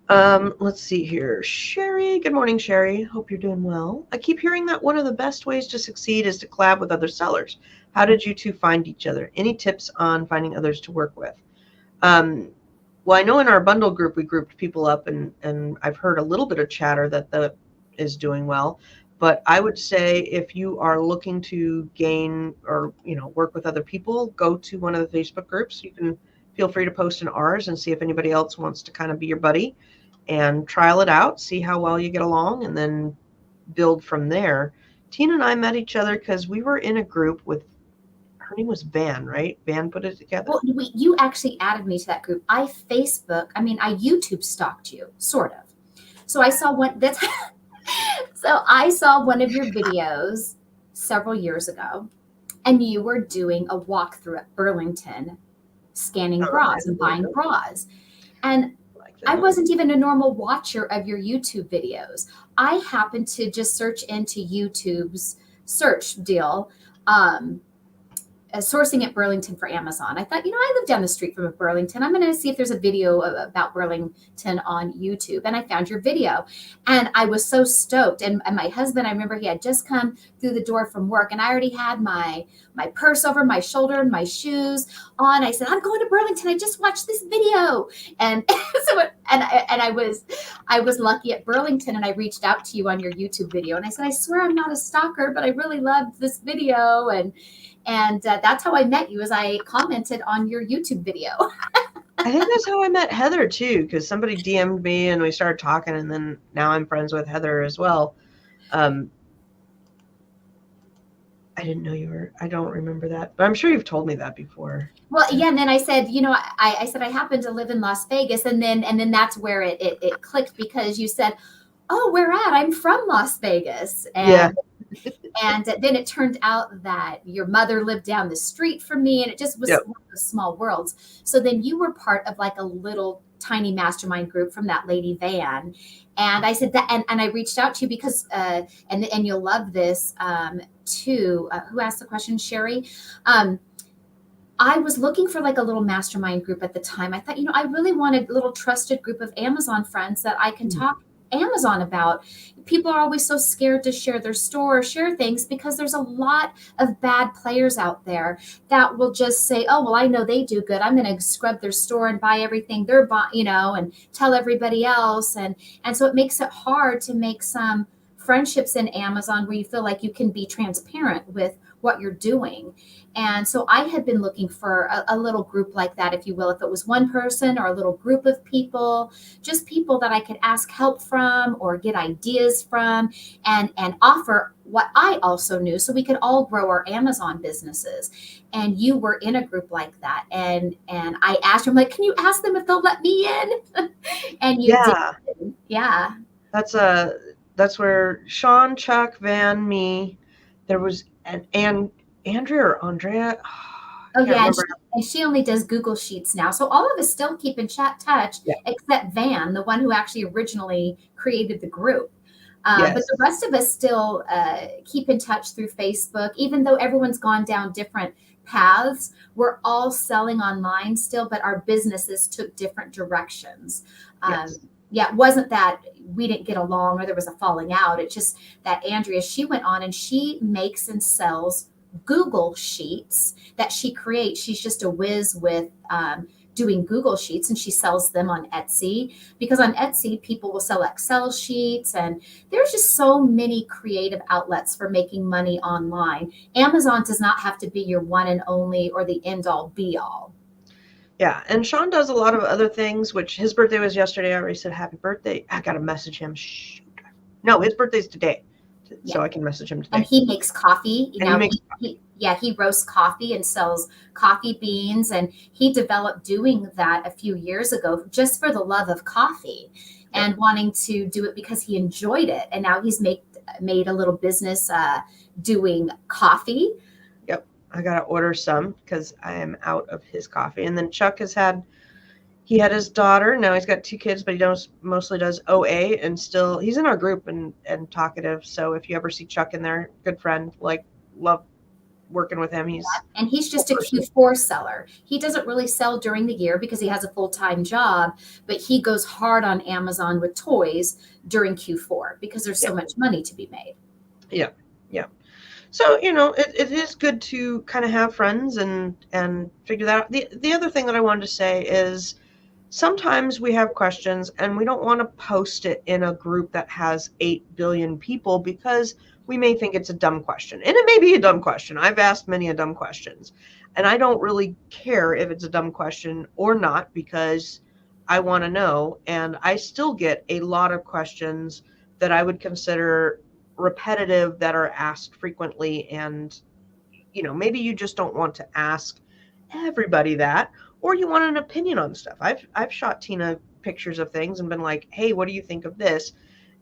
[SPEAKER 1] Let's see here. Sherry, good morning, Sherry. Hope you're doing well. I keep hearing that one of the best ways to succeed is to collab with other sellers. How did you two find each other? Any tips on finding others to work with? Well, I know in our bundle group, we grouped people up, and I've heard a little bit of chatter that is doing well. But I would say if you are looking to gain or, work with other people, go to one of the Facebook groups. You can feel free to post in ours and see if anybody else wants to kind of be your buddy and trial it out, see how well you get along, and then build from there. Tina and I met each other because we were in a group with, her name was Van, right? Van put it together.
[SPEAKER 2] Well, you actually added me to that group. I YouTube stalked you, sort of. So I saw I saw one of your videos several years ago, and you were doing a walkthrough at Burlington, scanning bras and buying bras. And I wasn't even a normal watcher of your YouTube videos. I happened to just search into YouTube's search deal, sourcing at Burlington for Amazon. I thought, I live down the street from Burlington. I'm going to see if there's a video about Burlington on YouTube. And I found your video, and I was so stoked. And my husband, I remember he had just come through the door from work, and I already had my purse over my shoulder and my shoes on. I said, I'm going to Burlington. I just watched this video. And I was lucky at Burlington, and I reached out to you on your YouTube video. And I said, I swear I'm not a stalker, but I really loved this video. And that's how I met you, as I commented on your YouTube video.
[SPEAKER 1] I think that's how I met Heather too, because somebody DM'd me and we started talking, and then now I'm friends with Heather as well. I didn't know you were, I don't remember that, but I'm sure you've told me that before.
[SPEAKER 2] Well, yeah, and then I said, I said I happen to live in Las Vegas, and then that's where it clicked, because you said, oh, where at? I'm from Las Vegas. And then it turned out that your mother lived down the street from me, and it just was one of those small worlds. So then you were part of like a little tiny mastermind group from that lady Van. And I said that, and I reached out to you because, and you'll love this too. Who asked the question? Sherry. I was looking for like a little mastermind group at the time. I thought, I really wanted a little trusted group of Amazon friends that I can talk Amazon about. People are always so scared to share their store or share things, because there's a lot of bad players out there that will just say, oh, well, I know they do good, I'm going to scrub their store and buy everything they're buying, and tell everybody else. And so it makes it hard to make some friendships in Amazon where you feel like you can be transparent with what you're doing. And so I had been looking for a little group like that, if you will, if it was one person or a little group of people, just people that I could ask help from or get ideas from, and offer what I also knew, so we could all grow our Amazon businesses. And you were in a group like that. And I asked him, like, can you ask them if they'll let me in? And you did. Yeah.
[SPEAKER 1] That's where Sean, Chuck, Van, me, there was and Andrea or Andrea.
[SPEAKER 2] Oh yeah, and she only does Google Sheets now. So all of us still keep in touch, except Van, the one who actually originally created the group. But the rest of us still keep in touch through Facebook, even though everyone's gone down different paths. We're all selling online still, but our businesses took different directions. It wasn't that we didn't get along or there was a falling out. It's just that Andrea, she went on and she makes and sells Google Sheets that she creates. She's just a whiz with doing Google Sheets, and she sells them on Etsy, because on Etsy, people will sell Excel sheets, and there's just so many creative outlets for making money online. Amazon does not have to be your one and only or the end all be all.
[SPEAKER 1] Yeah, and Sean does a lot of other things, which his birthday was yesterday. I already said happy birthday. I got to message him. No, his birthday's today, so I can message him today.
[SPEAKER 2] And he makes coffee. He roasts coffee and sells coffee beans, and he developed doing that a few years ago just for the love of coffee and wanting to do it because he enjoyed it. And now he's made a little business doing coffee.
[SPEAKER 1] I got to order some because I am out of his coffee. And then Chuck had his daughter. Now he's got 2 kids, but he mostly does OA, and still he's in our group and talkative. So if you ever see Chuck in there, good friend, love working with him. He's just
[SPEAKER 2] a Q4 seller. He doesn't really sell during the year because he has a full-time job, but he goes hard on Amazon with toys during Q4 because there's so much money to be made.
[SPEAKER 1] Yeah. So, it is good to kind of have friends and figure that out. The other thing that I wanted to say is sometimes we have questions and we don't want to post it in a group that has 8 billion people because we may think it's a dumb question. And it may be a dumb question. I've asked many a dumb questions. And I don't really care if it's a dumb question or not because I want to know. And I still get a lot of questions that I would consider repetitive that are asked frequently. And, maybe you just don't want to ask everybody that, or you want an opinion on stuff. I've shot Tina pictures of things and been like, hey, what do you think of this?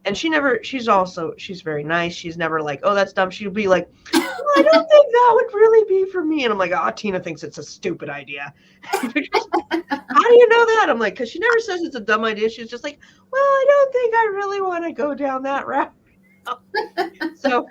[SPEAKER 1] And she's very nice. She's never like, oh, that's dumb. She'll be like, well, I don't think that would really be for me. And I'm like, oh, Tina thinks it's a stupid idea. How do you know that? I'm like, because she never says it's a dumb idea. She's just like, well, I don't think I really want to go down that route. So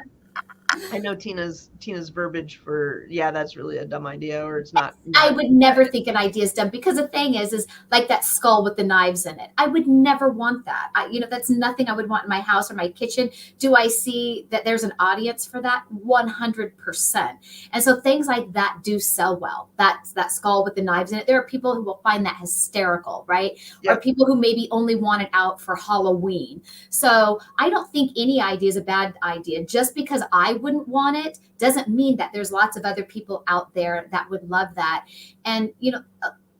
[SPEAKER 1] I know Tina's verbiage for, yeah, that's really a dumb idea, or it's not.
[SPEAKER 2] I would never think an idea is dumb, because the thing is like that skull with the knives in it. I would never want that. That's nothing I would want in my house or my kitchen. Do I see that there's an audience for that? 100%. And so things like that do sell well. That's that skull with the knives in it. There are people who will find that hysterical, right? Yep. Or people who maybe only want it out for Halloween. So I don't think any idea is a bad idea. Just because I wouldn't want it doesn't mean that there's lots of other people out there that would love that. And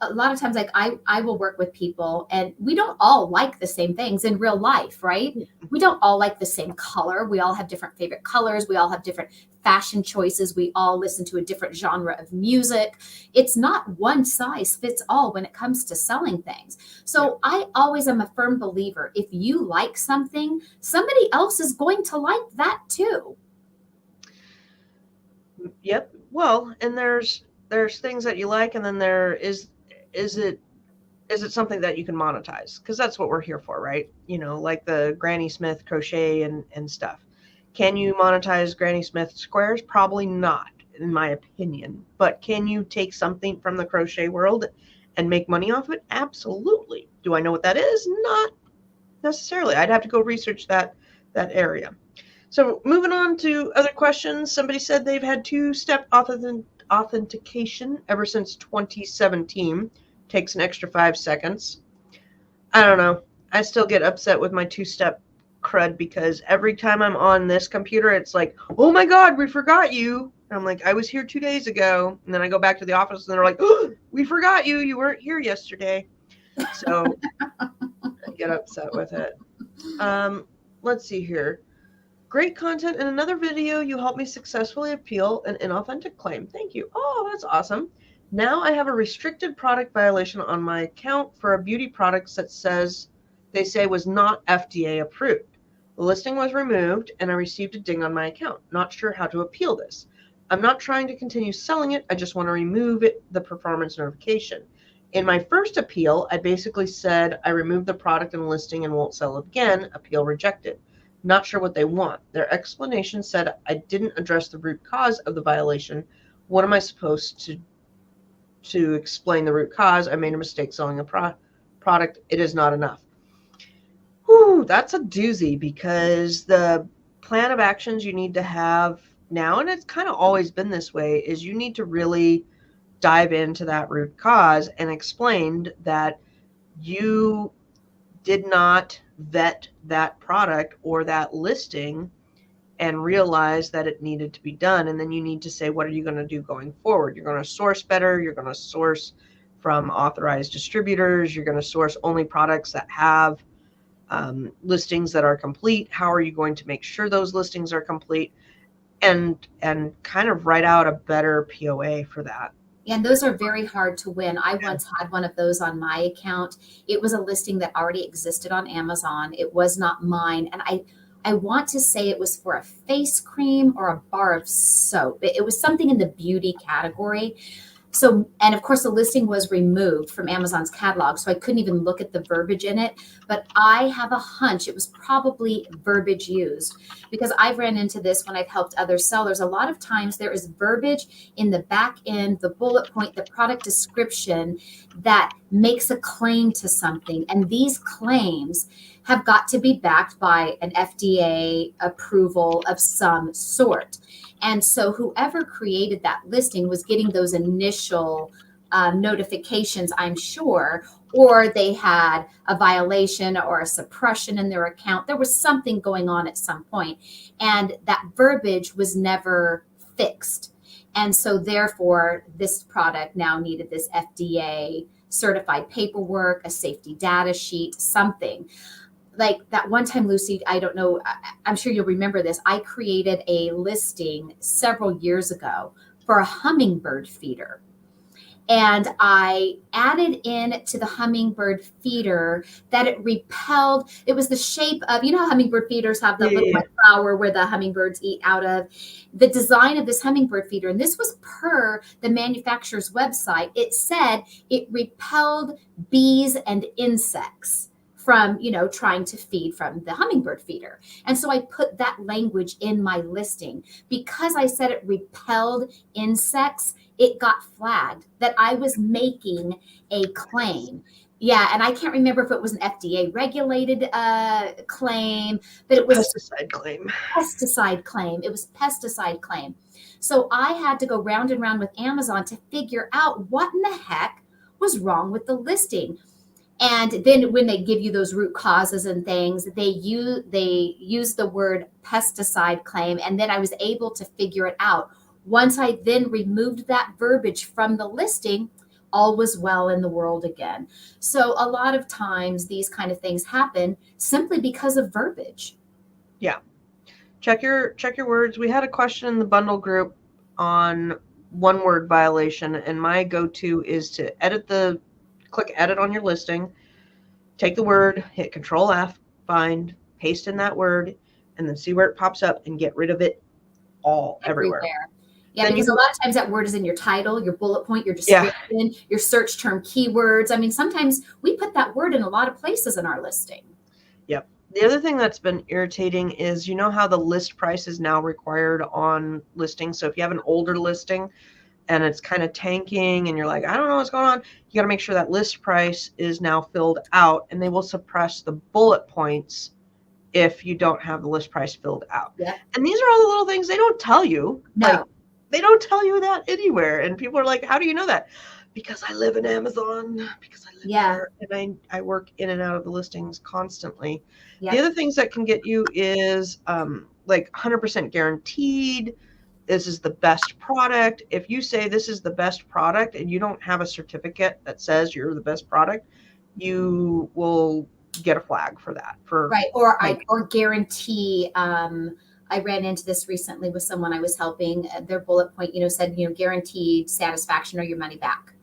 [SPEAKER 2] a lot of times, like I will work with people and we don't all like the same things in real life, right? We don't all like the same color. We all have different favorite colors. We all have different fashion choices. We all listen to a different genre of music. It's not one size fits all when it comes to selling things. So I always am a firm believer, if you like something, somebody else is going to like that too.
[SPEAKER 1] Yep. Well, and there's things that you like, and then there is it something that you can monetize? Because that's what we're here for, right? Like the Granny Smith crochet and stuff. Can you monetize Granny Smith squares? Probably not, in my opinion. But can you take something from the crochet world and make money off it? Absolutely. Do I know what that is? Not necessarily. I'd have to go research that area. So moving on to other questions. Somebody said they've had two-step authentication ever since 2017. Takes an extra 5 seconds. I don't know. I still get upset with my two-step crud because every time I'm on this computer, it's like, oh my God, we forgot you. And I'm like, I was here 2 days ago. And then I go back to the office and they're like, oh, we forgot you. You weren't here yesterday. So I get upset with it. Let's see here. Great content. In another video, you helped me successfully appeal an inauthentic claim. Thank you. Oh, that's awesome. Now I have a restricted product violation on my account for a beauty product that they say was not FDA approved. The listing was removed and I received a ding on my account. Not sure how to appeal this. I'm not trying to continue selling it. I just want to remove the performance notification. In my first appeal, I basically said I removed the product and listing and won't sell it again. Appeal rejected. Not sure what they want. Their explanation said I didn't address the root cause of the violation. What am I supposed to explain the root cause? I made a mistake selling a product. It is not enough. Whew, that's a doozy, because the plan of actions you need to have now, and it's kind of always been this way, is you need to really dive into that root cause and explain that you did not vet that product or that listing and realize that it needed to be done. And then you need to say, what are you going to do going forward? You're going to source better. You're going to source from authorized distributors. You're going to source only products that have listings that are complete. How are you going to make sure those listings are complete? And kind of write out a better POA for that.
[SPEAKER 2] And those are very hard to win. I once had one of those on my account. It was a listing that already existed on Amazon. It was not mine. And I want to say it was for a face cream or a bar of soap. It was something in the beauty category. So, and of course the listing was removed from Amazon's catalog, so I couldn't even look at the verbiage in it, but I have a hunch it was probably verbiage used, because I've ran into this when I've helped other sellers. A lot of times there is verbiage in the back end, the bullet point, the product description that makes a claim to something. And these claims have got to be backed by an FDA approval of some sort. And so whoever created that listing was getting those initial notifications, I'm sure, or they had a violation or a suppression in their account. There was something going on at some point, and that verbiage was never fixed. And so therefore this product now needed this FDA certified paperwork, a safety data sheet, something. Like that one time, Lucy, I don't know, I'm sure you'll remember this. I created a listing several years ago for a hummingbird feeder. And I added in to the hummingbird feeder that it repelled. It was the shape of, you know how hummingbird feeders have the little white flower where the hummingbirds eat out of. The design of this hummingbird feeder, and this was per the manufacturer's website, it said it repelled bees and insects from, trying to feed from the hummingbird feeder. And so I put that language in my listing because I said it repelled insects. It got flagged that I was making a claim. Yeah, and I can't remember if it was an FDA regulated claim, but it was
[SPEAKER 1] pesticide claim.
[SPEAKER 2] Pesticide claim. It was pesticide claim. So I had to go round and round with Amazon to figure out what in the heck was wrong with the listing. And then when they give you those root causes and things, they use the word pesticide claim, and then I was able to figure it out. Once I then removed that verbiage from the listing, all was well in the world again. So a lot of times these kind of things happen simply because of verbiage.
[SPEAKER 1] Yeah. Check your words. We had a question in the bundle group on one word violation, and my go-to is to click edit on your listing, take the word, hit Control F, find, paste in that word, and then see where it pops up and get rid of it all everywhere.
[SPEAKER 2] Yeah, then because a lot of times that word is in your title, your bullet point, your description, your search term keywords. I mean, sometimes we put that word in a lot of places in our listing.
[SPEAKER 1] Yep. The other thing that's been irritating is, you know how the list price is now required on listings. So if you have an older listing and it's kind of tanking and you're like, I don't know what's going on, you got to make sure that list price is now filled out, and they will suppress the bullet points if you don't have the list price filled out.
[SPEAKER 2] Yeah.
[SPEAKER 1] And these are all the little things they don't tell you.
[SPEAKER 2] No.
[SPEAKER 1] Like, they don't tell you that anywhere. And people are like, how do you know that? Because I live in Amazon, because I live there, and I work in and out of the listings constantly. The other things that can get you is like 100% guaranteed. This is the best product. If you say this is the best product and you don't have a certificate that says you're the best product, you will get a flag for that.
[SPEAKER 2] Or guarantee. I ran into this recently with someone I was helping. Their bullet point, said, guaranteed satisfaction or your money back.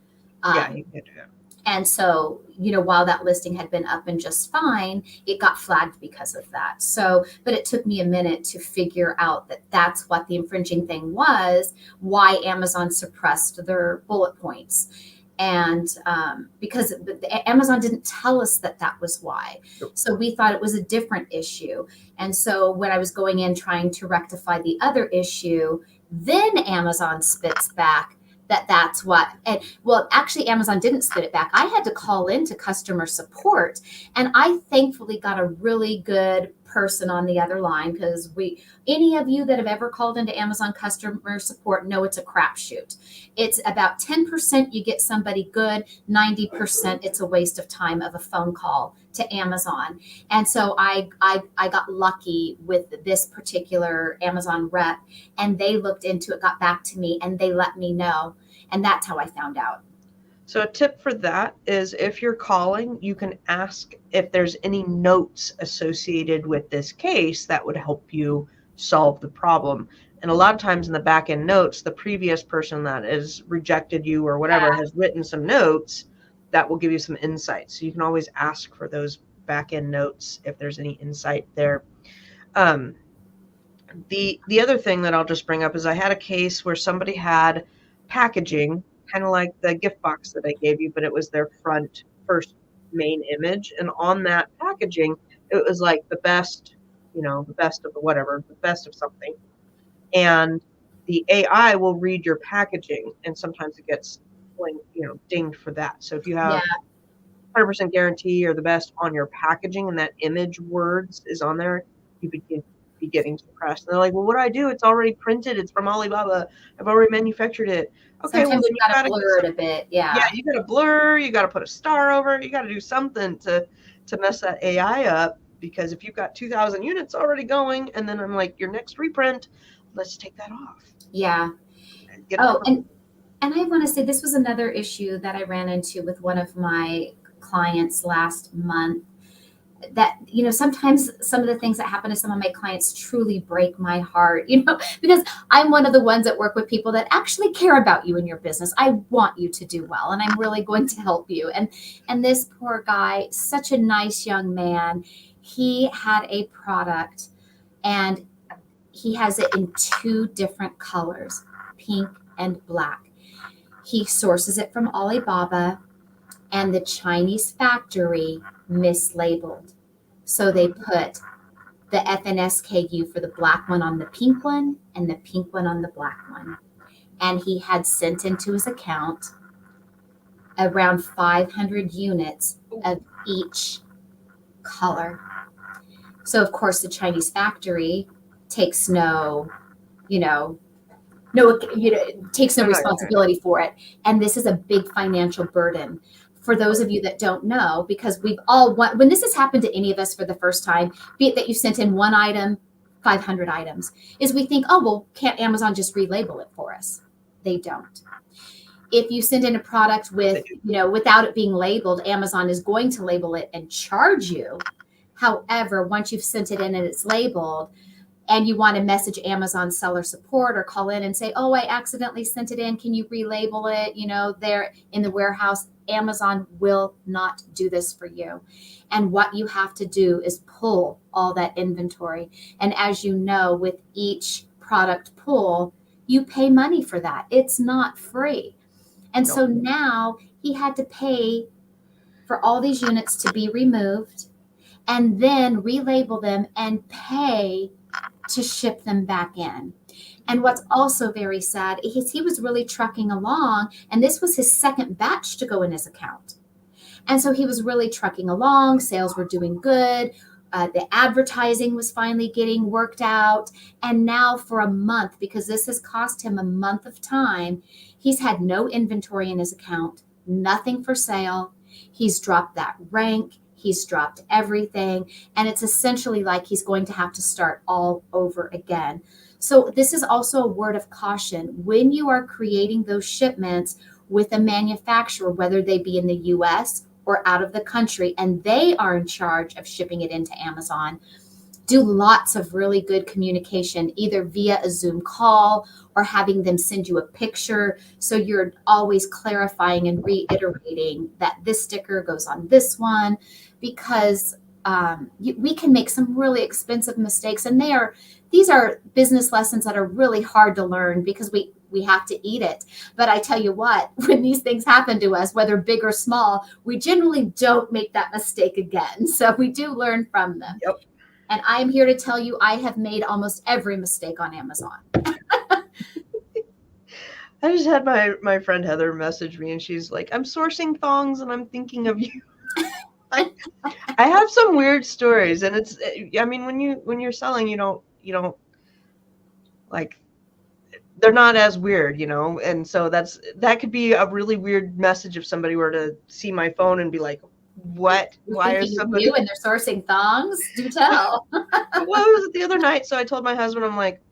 [SPEAKER 1] Yeah, you can do that.
[SPEAKER 2] And so, while that listing had been up and just fine, it got flagged because of that. So, but it took me a minute to figure out that that's what the infringing thing was, why Amazon suppressed their bullet points. And because Amazon didn't tell us that was why. So we thought it was a different issue. And so when I was going in trying to rectify the other issue, then Amazon spits back that's what. And well, actually, Amazon didn't spit it back. I had to call into customer support, and I thankfully got a really good person on the other line, because any of you that have ever called into Amazon customer support know it's a crapshoot. It's about 10% you get somebody good, 90% it's a waste of time of a phone call to Amazon. And so I got lucky with this particular Amazon rep, and they looked into it, got back to me, and they let me know. And that's how I found out.
[SPEAKER 1] So a tip for that is, if you're calling, you can ask if there's any notes associated with this case that would help you solve the problem. And a lot of times in the back end notes, the previous person that has rejected you or whatever has written some notes that will give you some insight. So you can always ask for those back end notes if there's any insight there. The other thing that I'll just bring up is, I had a case where somebody had packaging, kind of like the gift box that I gave you, but it was their first main image. And on that packaging, it was like the best, the best of whatever, the best of something. And the AI will read your packaging, and sometimes it gets, dinged for that. So if you have 100% guarantee or the best on your packaging, and that image words is on there, you begin be getting suppressed. And they're like, well, what do I do? It's already printed. It's from Alibaba. I've already manufactured it. Okay, well,
[SPEAKER 2] Sometimes
[SPEAKER 1] then
[SPEAKER 2] you
[SPEAKER 1] you
[SPEAKER 2] got
[SPEAKER 1] got
[SPEAKER 2] to
[SPEAKER 1] to
[SPEAKER 2] blur it a bit.
[SPEAKER 1] yeah,
[SPEAKER 2] Yeah.
[SPEAKER 1] you got to blur, you got to put a star over it, you got to do something to mess that AI up, because if you've got 2,000 units already going, and then I'm like, your next reprint, let's take that off.
[SPEAKER 2] Yeah.
[SPEAKER 1] Get a
[SPEAKER 2] Oh,
[SPEAKER 1] different.
[SPEAKER 2] and I want to say this was another issue that I ran into with one of my clients last month. That, sometimes some of the things that happen to some of my clients truly break my heart, because I'm one of the ones that work with people that actually care about you and your business. I want you to do well, and I'm really going to help you. And this poor guy, such a nice young man, he had a product and he has it in 2 different colors, pink and black. He sources it from Alibaba, and the Chinese factory mislabeled. So they put the FNSKU for the black one on the pink one and the pink one on the black one. And he had sent into his account around 500 units of each color. So of course the Chinese factory takes takes no responsibility for it. And this is a big financial burden for those of you that don't know, because we've all, when this has happened to any of us for the first time, be it that you sent in 1 item, 500 items, is we think, oh, well, can't Amazon just relabel it for us? They don't. If you send in a product without it being labeled, Amazon is going to label it and charge you. However, once you've sent it in and it's labeled, and you want to message Amazon seller support or call in and say, oh, I accidentally sent it in, can you relabel it? There in the warehouse, Amazon will not do this for you. And what you have to do is pull all that inventory. And as you know, with each product pull, you pay money for that. It's not free. And so now he had to pay for all these units to be removed and then relabel them and pay to ship them back in. And what's also very sad is he was really trucking along, and this was his second batch to go in his account. And so he was really trucking along. Sales were doing good. The advertising was finally getting worked out. And now for a month, because this has cost him a month of time, he's had no inventory in his account, nothing for sale. He's dropped that rank. He's dropped everything. And it's essentially like he's going to have to start all over again. So this is also a word of caution. When you are creating those shipments with a manufacturer, whether they be in the US or out of the country, and they are in charge of shipping it into Amazon, do lots of really good communication, either via a Zoom call or having them send you a picture. So you're always clarifying and reiterating that this sticker goes on this one, because we can make some really expensive mistakes. And these are business lessons that are really hard to learn because we have to eat it. But I tell you what, when these things happen to us, whether big or small, we generally don't make that mistake again. So we do learn from them.
[SPEAKER 1] Yep.
[SPEAKER 2] And I am here to tell you, I have made almost every mistake on Amazon.
[SPEAKER 1] I just had my friend Heather message me, and she's like, I'm sourcing thongs and I'm thinking of you. I have some weird stories, and it's, I mean, when you're selling, you don't like, they're not as weird, and so that could be a really weird message if somebody were to see my phone and be like, what? Why is somebody?
[SPEAKER 2] You and they're sourcing thongs? Do tell.
[SPEAKER 1] Well, it was the other night, so I told my husband, I'm like,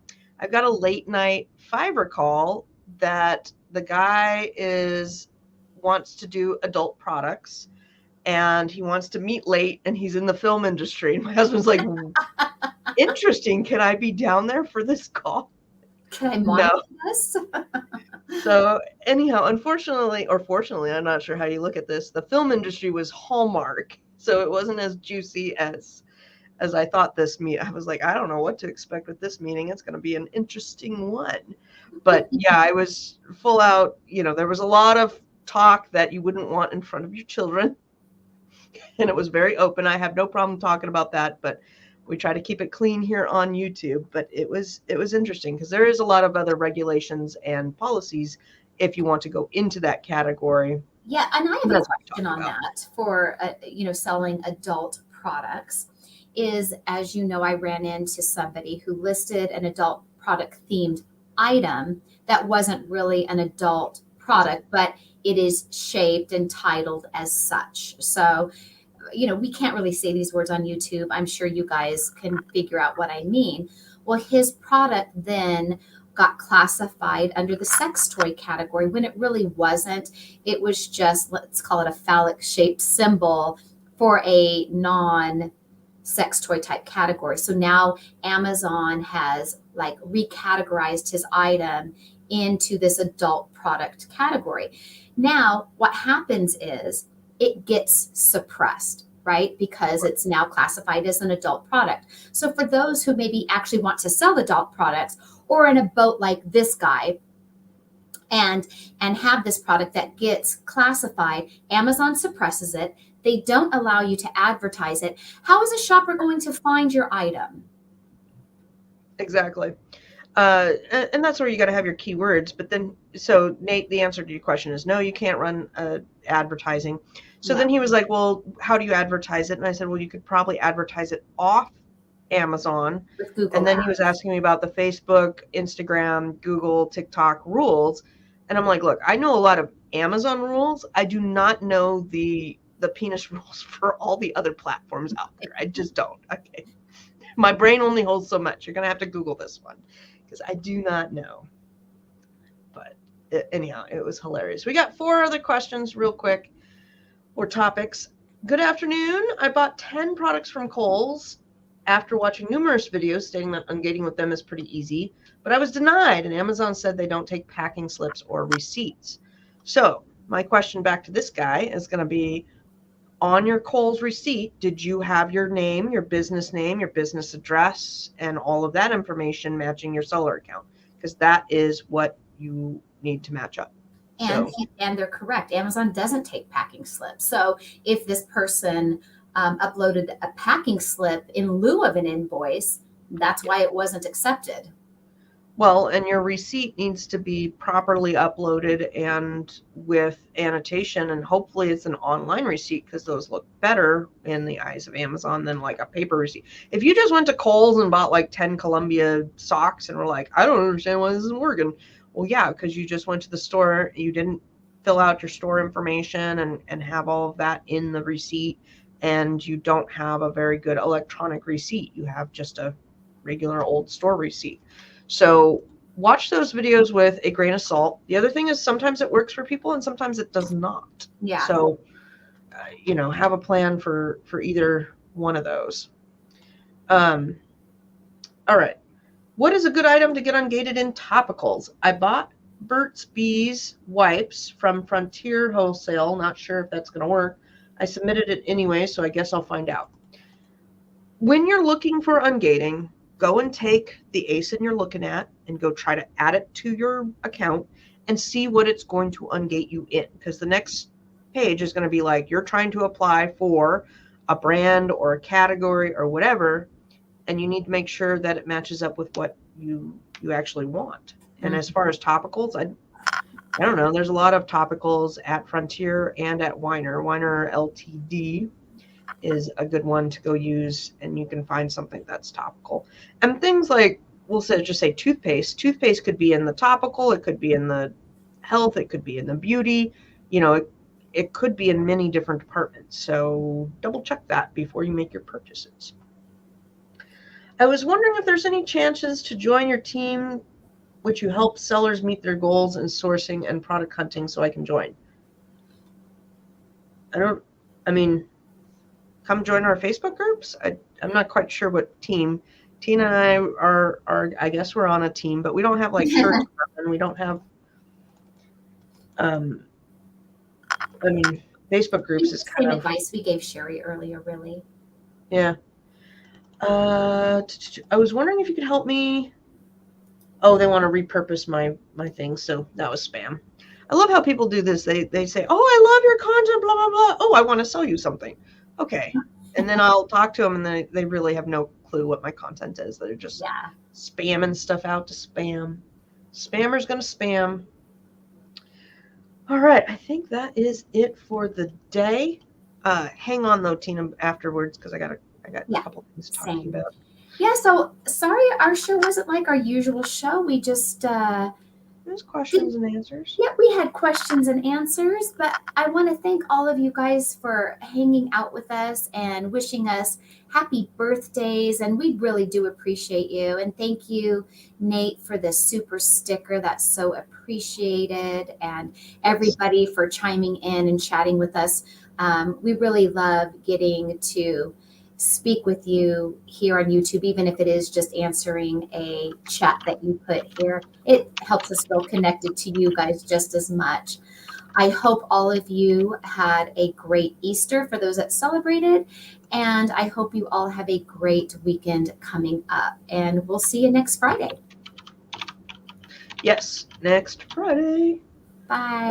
[SPEAKER 1] I've got a late night Fiverr call that the guy wants to do adult products, and he wants to meet late, and he's in the film industry. And my husband's like, interesting. Can I be down there for this call?
[SPEAKER 2] Can I monitor this?
[SPEAKER 1] So anyhow, unfortunately, or fortunately, I'm not sure how you look at this, the film industry was Hallmark. So it wasn't as juicy as I thought this meet. I was like, I don't know what to expect with this meeting. It's going to be an interesting one. But yeah, I was full out, there was a lot of talk that you wouldn't want in front of your children. And it was very open. I have no problem talking about that, but we try to keep it clean here on YouTube. But it was interesting because there is a lot of other regulations and policies if you want to go into that category.
[SPEAKER 2] Yeah, and I have a question on that for selling adult products. is, as you know, I ran into somebody who listed an adult product themed item that wasn't really an adult product, but it is shaped and titled as such. So, we can't really say these words on YouTube. I'm sure you guys can figure out what I mean. Well, his product then got classified under the sex toy category when it really wasn't. It was just, let's call it a phallic shaped symbol for a non sex toy type category. So now Amazon has like recategorized his item into this adult product category. Now, what happens is it gets suppressed, right? Because it's now classified as an adult product. So for those who maybe actually want to sell adult products or in a boat like this guy and have this product that gets classified, Amazon suppresses it. They don't allow you to advertise it. How is a shopper going to find your item?
[SPEAKER 1] Exactly. And that's where you got to have your keywords. But then, so Nate, the answer to your question is no, you can't run advertising. So then he was like, well, how do you advertise it? And I said, well, you could probably advertise it off Amazon.
[SPEAKER 2] With Google
[SPEAKER 1] And then
[SPEAKER 2] Ads.
[SPEAKER 1] he was asking me about the Facebook, Instagram, Google, TikTok rules. And I'm like, look, I know a lot of Amazon rules. I do not know the penis rules for all the other platforms out there. I just don't. Okay. My brain only holds so much. You're going to have to Google this one because I do not know. But anyhow, it was hilarious. We got 4 other questions real quick, or topics. Good afternoon. I bought 10 products from Kohl's after watching numerous videos stating that ungating with them is pretty easy, but I was denied, and Amazon said they don't take packing slips or receipts. So my question back to this guy is going to be, on your Kohl's receipt, did you have your name, your business address, and all of that information matching your seller account? Because that is what you need to match up.
[SPEAKER 2] And they're correct. Amazon doesn't take packing slips. So if this person uploaded a packing slip in lieu of an invoice, that's why it wasn't accepted.
[SPEAKER 1] Well, and your receipt needs to be properly uploaded and with annotation, and hopefully it's an online receipt because those look better in the eyes of Amazon than like a paper receipt. If you just went to Kohl's and bought like 10 Columbia socks and were like, I don't understand why this isn't working. Well, yeah, because you just went to the store, you didn't fill out your store information and have all of that in the receipt, and you don't have a very good electronic receipt. You have just a regular old store receipt. So watch those videos with a grain of salt. The other thing is sometimes it works for people and sometimes it does not.
[SPEAKER 2] Yeah.
[SPEAKER 1] So, have a plan for either one of those. All right. What is a good item to get ungated in topicals? I bought Burt's Bees wipes from Frontier Wholesale. Not sure if that's going to work. I submitted it anyway, so I guess I'll find out. When you're looking for ungating, go and take the ASIN you're looking at and go try to add it to your account and see what it's going to ungate you in. Because the next page is going to be like, you're trying to apply for a brand or a category or whatever, and you need to make sure that it matches up with what you actually want. And as far as topicals, I don't know. There's a lot of topicals at Frontier and at Weiner. Weiner LTD is a good one to go use, and you can find something that's topical. And things like, just say toothpaste. Toothpaste could be in the topical, it could be in the health, it could be in the beauty. It could be in many different departments. So double check that before you make your purchases. I was wondering if there's any chances to join your team, which you help sellers meet their goals in sourcing and product hunting, so I can join. Come join our Facebook groups. I'm not quite sure what team. Tina and I are I guess we're on a team, but we don't have like shirts and we don't have Facebook groups is kind of
[SPEAKER 2] advice we gave Sherry earlier, really.
[SPEAKER 1] Yeah. I was wondering if you could help me. Oh, they want to repurpose my thing, so that was spam. I love how people do this. They say, "Oh, I love your content, blah blah blah. Oh, I want to sell you something." Okay. And then I'll talk to them, and they really have no clue what my content is. They're just spamming stuff out to spam. Spammer's going to spam. All right. I think that is it for the day. Hang on, though, Tina, afterwards, because I got to I got
[SPEAKER 2] Yeah,
[SPEAKER 1] a couple things talking
[SPEAKER 2] same.
[SPEAKER 1] about.
[SPEAKER 2] Yeah, so sorry our show wasn't like our usual show. We just
[SPEAKER 1] There's questions and answers.
[SPEAKER 2] yeah, we had questions and answers, but I want to thank all of you guys for hanging out with us and wishing us happy birthdays. And we really do appreciate you. And thank you, Nate, for this super sticker. That's so appreciated. And everybody for chiming in and chatting with us. We really love getting to speak with you here on YouTube, even if it is just answering a chat that you put here. It helps us feel connected to you guys just as much. I hope all of you had a great Easter for those that celebrated, and I hope you all have a great weekend coming up. And we'll see you next Friday.
[SPEAKER 1] Yes, next Friday.
[SPEAKER 2] Bye.